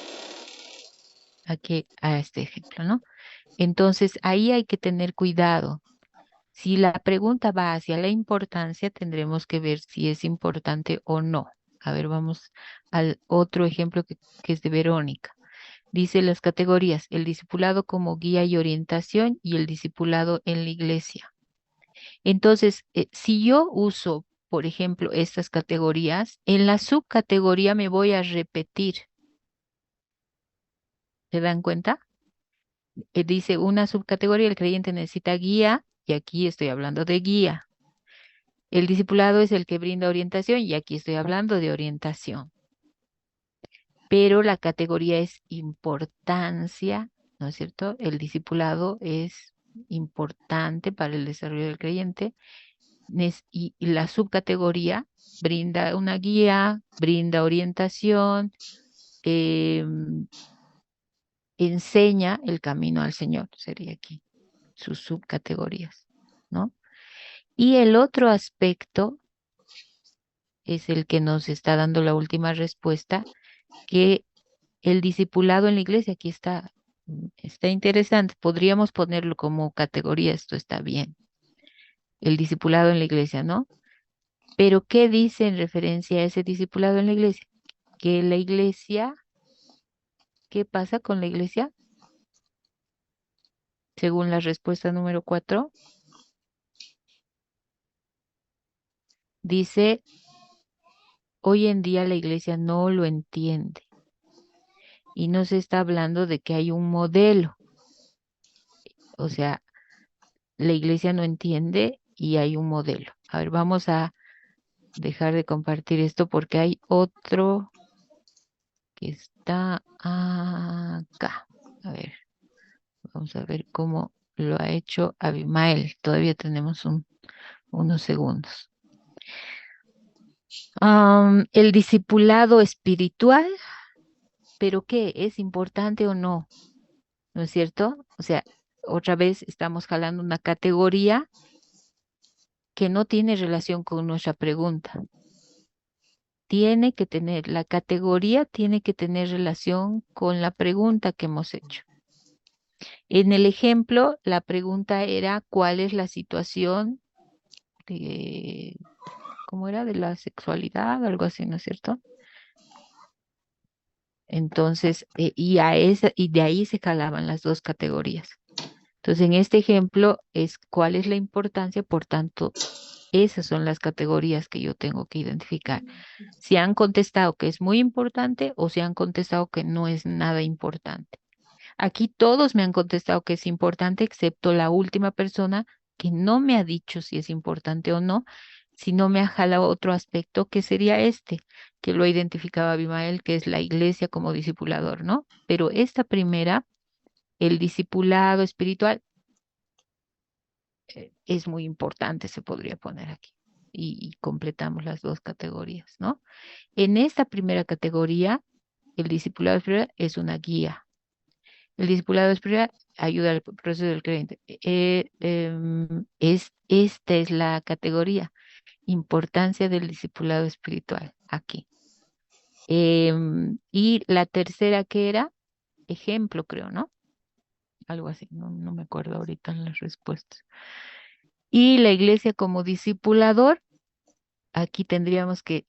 aquí a este ejemplo, ¿no? Entonces, ahí hay que tener cuidado. Si la pregunta va hacia la importancia, tendremos que ver si es importante o no. A ver, vamos al otro ejemplo que es de Verónica. Dice las categorías, el discipulado como guía y orientación y el discipulado en la iglesia. Entonces, si yo uso, por ejemplo, estas categorías, en la subcategoría me voy a repetir. ¿Se dan cuenta? Dice una subcategoría, el creyente necesita guía, y aquí estoy hablando de guía. El discipulado es el que brinda orientación, y aquí estoy hablando de orientación. Pero la categoría es importancia, ¿no es cierto? El discipulado es importante para el desarrollo del creyente, y la subcategoría brinda una guía, brinda orientación, enseña el camino al Señor, sería aquí, sus subcategorías, ¿no? Y el otro aspecto es el que nos está dando la última respuesta, que el discipulado en la iglesia, aquí está interesante, podríamos ponerlo como categoría, esto está bien, el discipulado en la iglesia, ¿no? Pero ¿qué dice en referencia a ese discipulado en la iglesia? Que la iglesia, ¿qué pasa con la iglesia? Según la respuesta número 4, dice, hoy en día la iglesia no lo entiende. Y no se está hablando de que hay un modelo. O sea, la iglesia no entiende y hay un modelo. A ver, vamos a dejar de compartir esto porque hay otro que está acá. A ver, vamos a ver cómo lo ha hecho Abimael. Todavía tenemos unos segundos. El discipulado espiritual, ¿pero qué? ¿Es importante o no? ¿No es cierto? O sea, otra vez estamos jalando una categoría que no tiene relación con nuestra pregunta. La categoría tiene que tener relación con la pregunta que hemos hecho. En el ejemplo, la pregunta era, ¿cuál es la situación de, ¿cómo era? De la sexualidad, algo así, ¿no es cierto? Entonces, y de ahí se jalaban las dos categorías. Entonces, en este ejemplo es cuál es la importancia, por tanto, esas son las categorías que yo tengo que identificar. Si han contestado que es muy importante o si han contestado que no es nada importante. Aquí todos me han contestado que es importante, excepto la última persona que no me ha dicho si es importante o no, sino me ha jalado otro aspecto que sería este, que lo identificaba Abimael, que es la iglesia como discipulador, ¿no? Pero esta primera, el discipulado espiritual, es muy importante, se podría poner aquí. Y completamos las dos categorías, ¿no? En esta primera categoría, el discipulado espiritual es una guía. El discipulado espiritual ayuda al proceso del creyente. Esta es la categoría. Importancia del discipulado espiritual, aquí. Y la tercera que era, ejemplo, creo, ¿no? Algo así, no me acuerdo ahorita en las respuestas. Y la iglesia como discipulador, aquí tendríamos que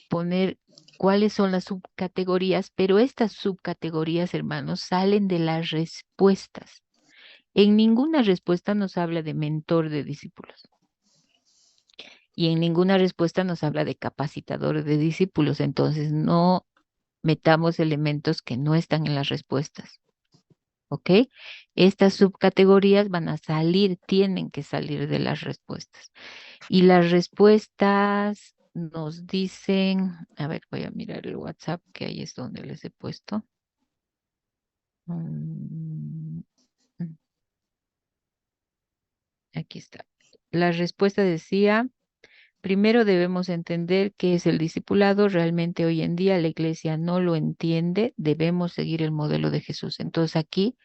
poner cuáles son las subcategorías, pero estas subcategorías, hermanos, salen de las respuestas. En ninguna respuesta nos habla de mentor de discípulos. Y en ninguna respuesta nos habla de capacitador de discípulos. Entonces, no metamos elementos que no están en las respuestas. ¿Ok? Estas subcategorías van a salir, tienen que salir de las respuestas. Y las respuestas nos dicen, a ver, voy a mirar el WhatsApp, que ahí es donde les he puesto. Mm, Aquí está. La respuesta decía, primero debemos entender qué es el discipulado. Realmente hoy en día la iglesia no lo entiende. Debemos seguir el modelo de Jesús. Entonces aquí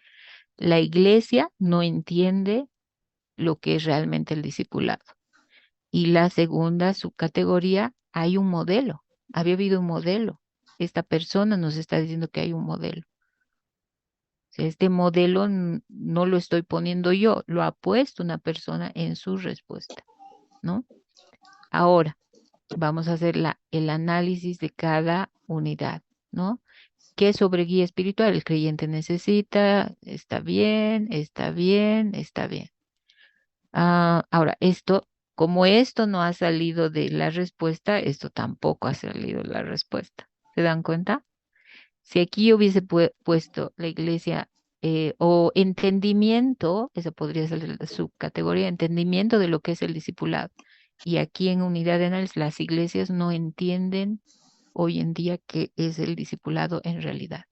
la iglesia no entiende lo que es realmente el discipulado. Y la segunda subcategoría, hay un modelo. Había habido un modelo. Esta persona nos está diciendo que hay un modelo. O sea, este modelo no lo estoy poniendo yo, lo ha puesto una persona en su respuesta, ¿no? Ahora, vamos a hacer el análisis de cada unidad, ¿no? ¿Qué sobre guía espiritual el creyente necesita? Está bien, está bien, está bien. Ahora, como esto no ha salido de la respuesta, esto tampoco ha salido de la respuesta. ¿Se dan cuenta? Si aquí yo hubiese puesto la iglesia o entendimiento, esa podría ser la subcategoría, entendimiento de lo que es el discipulado. Y aquí en unidad de análisis, las iglesias no entienden hoy en día qué es el discipulado en realidad.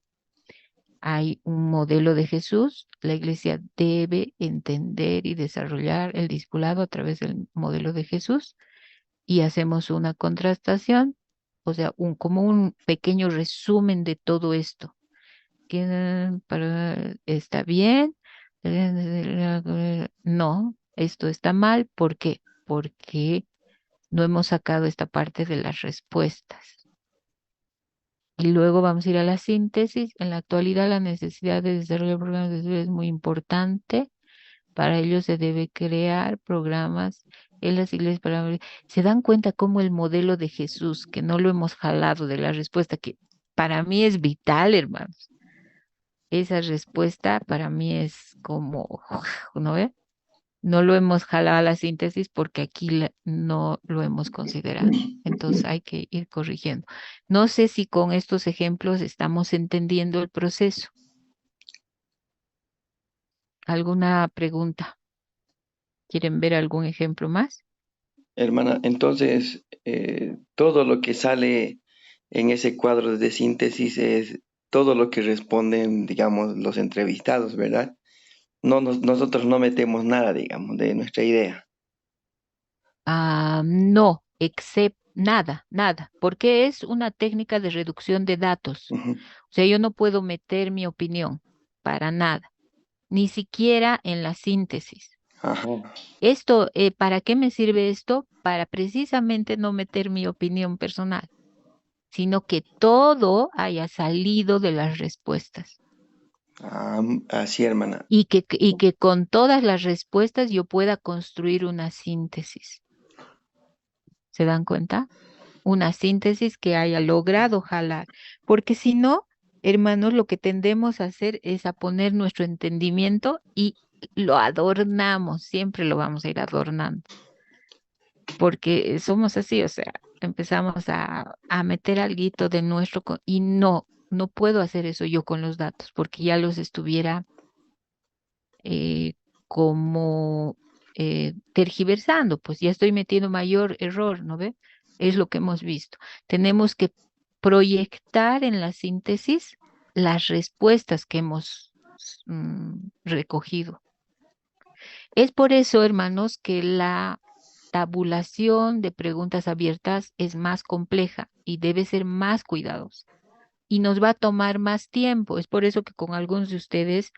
Hay un modelo de Jesús, la iglesia debe entender y desarrollar el discipulado a través del modelo de Jesús y hacemos una contrastación, o sea, como un pequeño resumen de todo esto. ¿Está bien? No, esto está mal. ¿Por qué? Porque no hemos sacado esta parte de las respuestas. Y luego vamos a ir a la síntesis. En la actualidad, la necesidad de desarrollar programas de estudio es muy importante. Para ello se debe crear programas en las iglesias para... ¿Se dan cuenta cómo el modelo de Jesús, que no lo hemos jalado de la respuesta, que para mí es vital, hermanos? Esa respuesta para mí es como, ¿no ve? No lo hemos jalado a la síntesis porque aquí no lo hemos considerado. Entonces hay que ir corrigiendo. No sé si con estos ejemplos estamos entendiendo el proceso. ¿Alguna pregunta? ¿Quieren ver algún ejemplo más? Hermana, entonces todo lo que sale en ese cuadro de síntesis es todo lo que responden, digamos, los entrevistados, ¿verdad? Nosotros no metemos nada, digamos, de nuestra idea. No, nada, porque es una técnica de reducción de datos. Ujú. O sea, yo no puedo meter mi opinión para nada, ni siquiera en la síntesis. Ajá. Esto, ¿para qué me sirve esto? Para precisamente no meter mi opinión personal, sino que todo haya salido de las respuestas Así, hermana. y que con todas las respuestas yo pueda construir una síntesis. ¿Se dan cuenta? Una síntesis que haya logrado jalar, porque si no, hermanos, lo que tendemos a hacer es a poner nuestro entendimiento y lo adornamos, siempre lo vamos a ir adornando, porque somos así, o sea, empezamos a meter alguito de nuestro y no puedo hacer eso yo con los datos, porque ya los estuviera eh, como tergiversando, pues ya estoy metiendo mayor error, ¿no ve? Es lo que hemos visto. Tenemos que proyectar en la síntesis las respuestas que hemos recogido. Es por eso, hermanos, que la tabulación de preguntas abiertas es más compleja y debe ser más cuidadosa y nos va a tomar más tiempo. Es por eso que con algunos de ustedes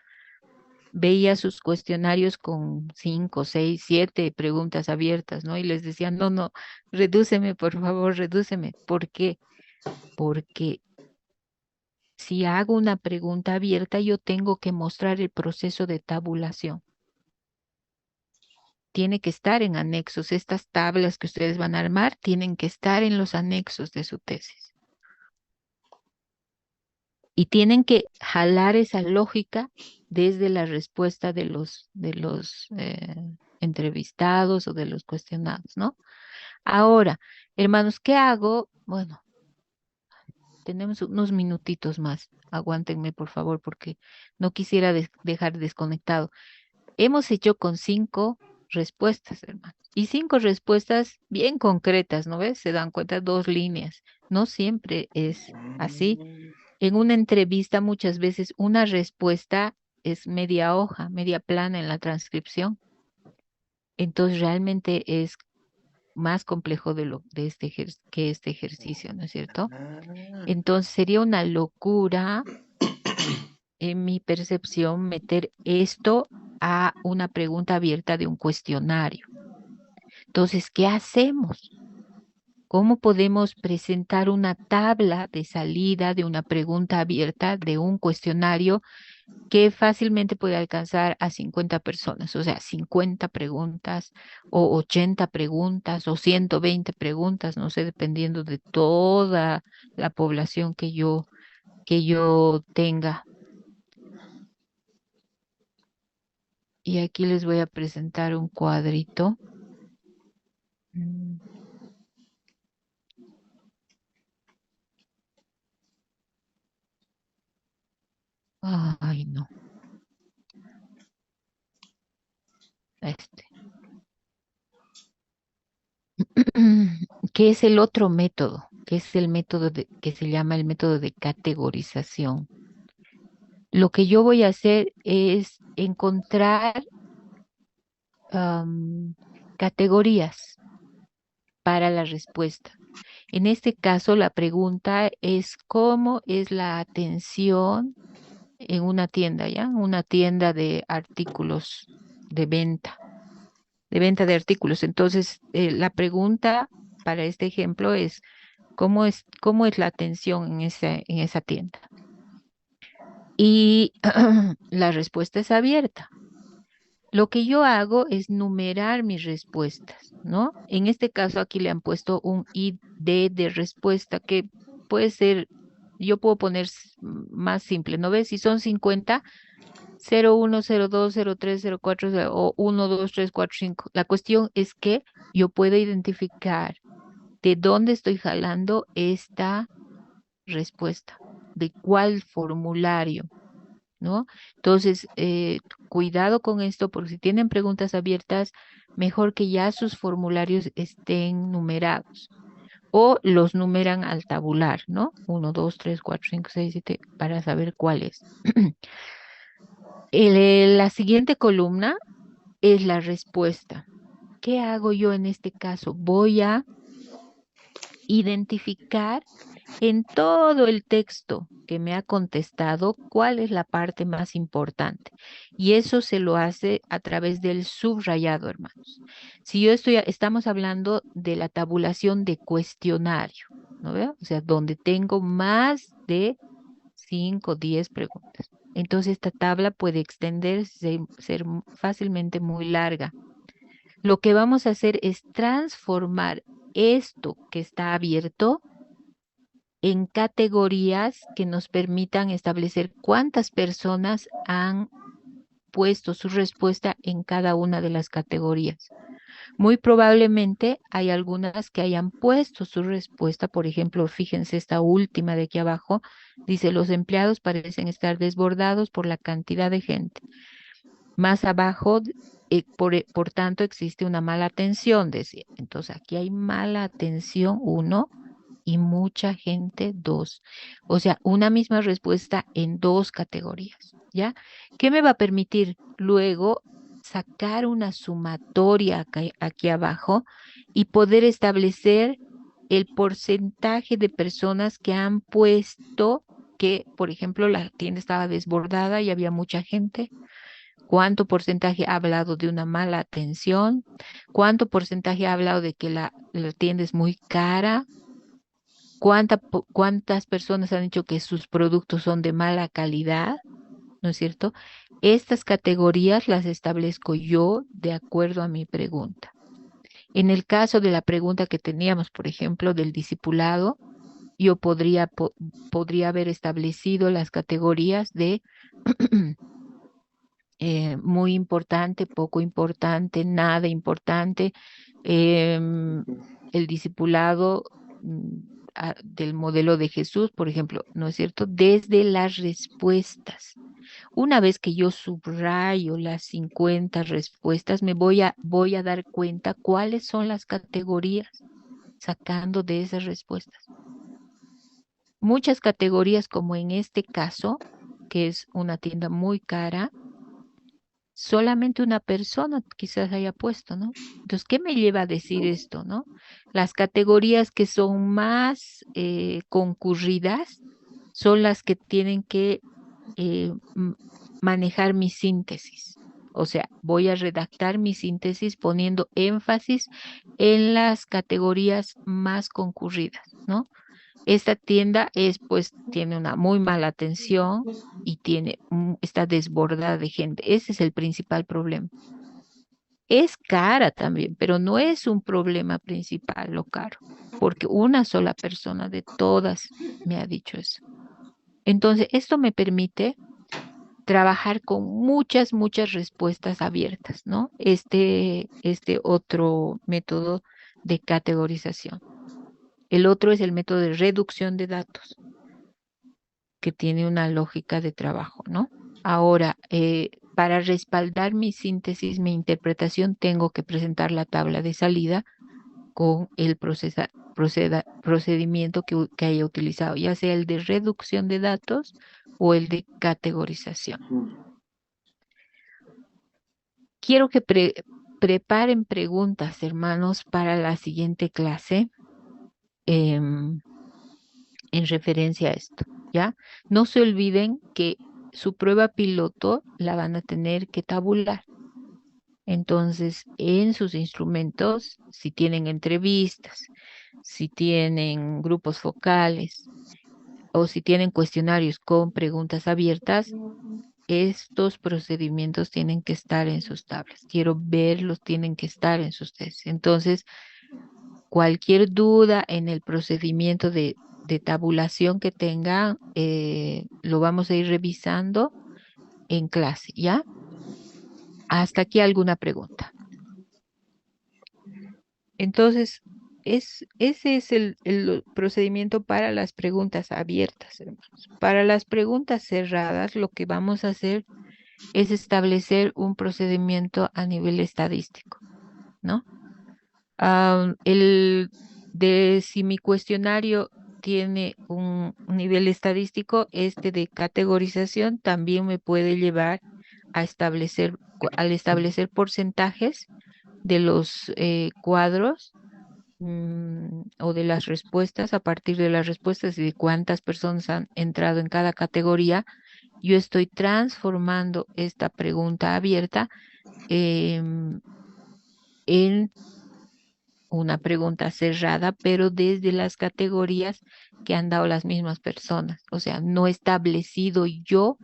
veía sus cuestionarios con 5, 6, 7 preguntas abiertas, ¿no? Y les decía, no, redúceme, por favor, redúceme. ¿Por qué? Porque si hago una pregunta abierta, yo tengo que mostrar el proceso de tabulación. Tiene que estar en anexos. Estas tablas que ustedes van a armar tienen que estar en los anexos de su tesis. Y tienen que jalar esa lógica desde la respuesta de los entrevistados o de los cuestionados, ¿no? Ahora, hermanos, ¿qué hago? Bueno, tenemos unos minutitos más. Aguántenme, por favor, porque no quisiera dejar desconectado. Hemos hecho con 5 respuestas, hermanos. Y 5 respuestas bien concretas, ¿no ves? Se dan cuenta, 2 líneas. No siempre es así. En una entrevista muchas veces una respuesta es media hoja, media plana en la transcripción. Entonces realmente es más complejo que este ejercicio, ¿no es cierto? Ah, Entonces sería una locura, en mi percepción, meter esto a una pregunta abierta de un cuestionario. Entonces, ¿qué hacemos? ¿Cómo podemos presentar una tabla de salida de una pregunta abierta de un cuestionario que fácilmente puede alcanzar a 50 personas? O sea, 50 preguntas o 80 preguntas o 120 preguntas, no sé, dependiendo de toda la población que yo tenga. Y aquí les voy a presentar un cuadrito. Mm, Ay, no, este. ¿Qué es el otro método? ¿Qué es el método que se llama el método de categorización? Lo que yo voy a hacer es encontrar categorías para la respuesta. En este caso, la pregunta es ¿cómo es la atención en una tienda, ya? Una tienda de artículos de venta de artículos. Entonces, la pregunta para este ejemplo es cómo es la atención en esa tienda? Y la respuesta es abierta. Lo que yo hago es numerar mis respuestas, ¿no? En este caso aquí le han puesto un ID de respuesta que puede ser, yo puedo poner más simple, ¿no ves? Si son 50, 01, 02, 03, 04 o 1, 2, 3, 4, 5. La cuestión es que yo puedo identificar de dónde estoy jalando esta respuesta, de cuál formulario, ¿no? Entonces, cuidado con esto, porque si tienen preguntas abiertas, mejor que ya sus formularios estén numerados o los numeran al tabular, ¿no? 1, 2, 3, 4, 5, 6, 7, para saber cuál es. La siguiente columna es la respuesta. ¿Qué hago yo en este caso? Voy a identificar en todo el texto que me ha contestado cuál es la parte más importante. Y eso se lo hace a través del subrayado, hermanos. Si estamos hablando de la tabulación de cuestionario, ¿no veo? O sea, donde tengo más de 5, 10 preguntas. Entonces, esta tabla puede extenderse, ser fácilmente muy larga. Lo que vamos a hacer es transformar esto que está abierto en categorías que nos permitan establecer cuántas personas han puesto su respuesta en cada una de las categorías. Muy probablemente hay algunas que hayan puesto su respuesta, por ejemplo, fíjense esta última de aquí abajo, dice, los empleados parecen estar desbordados por la cantidad de gente. Más abajo, por tanto, existe una mala atención, decía. Entonces, aquí hay mala atención, 1, y mucha gente, 2. O sea, una misma respuesta en 2 categorías, ¿ya? ¿Qué me va a permitir luego sacar una sumatoria aquí abajo y poder establecer el porcentaje de personas que han puesto que, por ejemplo, la tienda estaba desbordada y había mucha gente? ¿Cuánto porcentaje ha hablado de una mala atención? ¿Cuánto porcentaje ha hablado de que la tienda es muy cara? ¿Cuántas personas han dicho que sus productos son de mala calidad? ¿No es cierto? Estas categorías las establezco yo de acuerdo a mi pregunta. En el caso de la pregunta que teníamos, por ejemplo, del discipulado, yo podría haber establecido las categorías de muy importante, poco importante, nada importante, el discipulado del modelo de Jesús, por ejemplo, ¿no es cierto? Desde las respuestas. Una vez que yo subrayo las 50 respuestas, me voy a dar cuenta cuáles son las categorías sacando de esas respuestas. Muchas categorías, como en este caso, que es una tienda muy cara, solamente una persona quizás haya puesto, ¿no? Entonces, ¿qué me lleva a decir esto, no? Las categorías que son más concurridas son las que tienen que manejar mi síntesis. O sea, voy a redactar mi síntesis poniendo énfasis en las categorías más concurridas, ¿no? Esta tienda tiene una muy mala atención y está desbordada de gente. Ese es el principal problema. Es cara también, pero no es un problema principal lo caro, porque una sola persona de todas me ha dicho eso. Entonces, esto me permite trabajar con muchas, muchas respuestas abiertas, ¿no? Este otro método de categorización. El otro es el método de reducción de datos, que tiene una lógica de trabajo, ¿no? Ahora, para respaldar mi síntesis, mi interpretación, tengo que presentar la tabla de salida con el procedimiento que haya utilizado, ya sea el de reducción de datos o el de categorización. Quiero que preparen preguntas, hermanos, para la siguiente clase en referencia a esto, ¿ya? No se olviden que su prueba piloto la van a tener que tabular. Entonces, en sus instrumentos, si tienen entrevistas, si tienen grupos focales o si tienen cuestionarios con preguntas abiertas, estos procedimientos tienen que estar en sus tablas. Quiero verlos, tienen que estar en sus tests. Entonces, cualquier duda en el procedimiento de tabulación que tengan, lo vamos a ir revisando en clase, ¿ya? Hasta aquí alguna pregunta. Entonces, ese es el procedimiento para las preguntas abiertas, hermanos. Para las preguntas cerradas, lo que vamos a hacer es establecer un procedimiento a nivel estadístico, ¿no? Si mi cuestionario tiene un nivel estadístico, este de categorización también me puede llevar a al establecer porcentajes de los cuadros o de las respuestas, a partir de las respuestas y de cuántas personas han entrado en cada categoría. Yo estoy transformando esta pregunta abierta en una pregunta cerrada, pero desde las categorías que han dado las mismas personas. O sea, no he establecido yo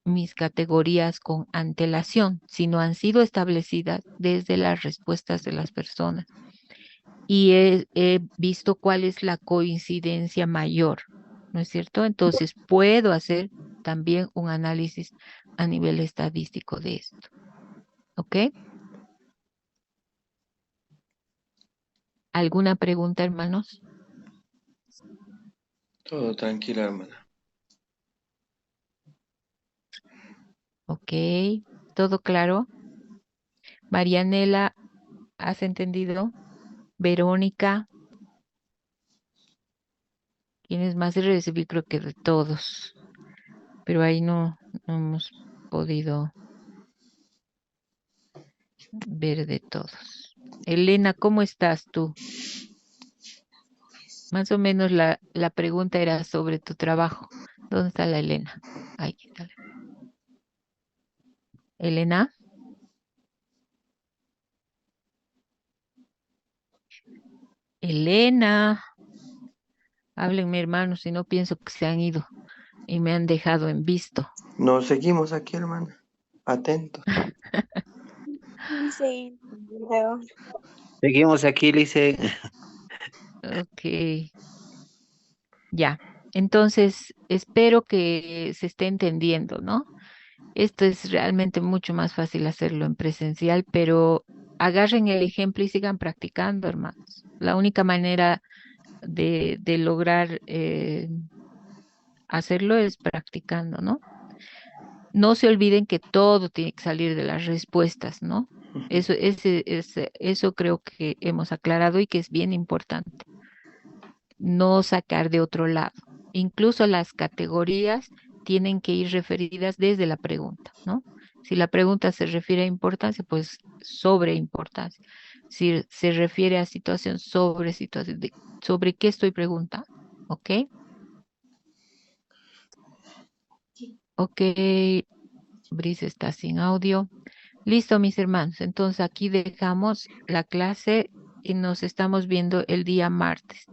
mis categorías con antelación, sino han sido establecidas desde las respuestas de las personas. Y he visto cuál es la coincidencia mayor, ¿no es cierto? Entonces, puedo hacer también un análisis a nivel estadístico de esto. ¿Ok? ¿Alguna pregunta, hermanos? Todo tranquilo, hermana. Ok, ¿todo claro? Marianela, ¿has entendido? Verónica, ¿quiénes más recibí? Creo que de todos, pero ahí no hemos podido ver de todos. Elena, ¿cómo estás tú? Más o menos la pregunta era sobre tu trabajo. ¿Dónde está la Elena? Ahí está. Elena. Elena. Háblenme, hermanos, si no pienso que se han ido y me han dejado en visto. Nos seguimos aquí, hermana. Atentos. Sí, pero Seguimos aquí, Lice. Ok, ya. Entonces, espero que se esté entendiendo, ¿no? Esto es realmente mucho más fácil hacerlo en presencial, pero agarren el ejemplo y sigan practicando, hermanos. La única manera de lograr hacerlo es practicando, ¿no? No se olviden que todo tiene que salir de las respuestas, ¿no? Eso creo que hemos aclarado y que es bien importante. No sacar de otro lado. Incluso las categorías tienen que ir referidas desde la pregunta, ¿no? Si la pregunta se refiere a importancia, pues sobre importancia. Si se refiere a situación, sobre situación. ¿Sobre qué estoy preguntando? ¿Ok? Ok, Brice está sin audio. Listo, mis hermanos. Entonces aquí dejamos la clase y nos estamos viendo el día martes.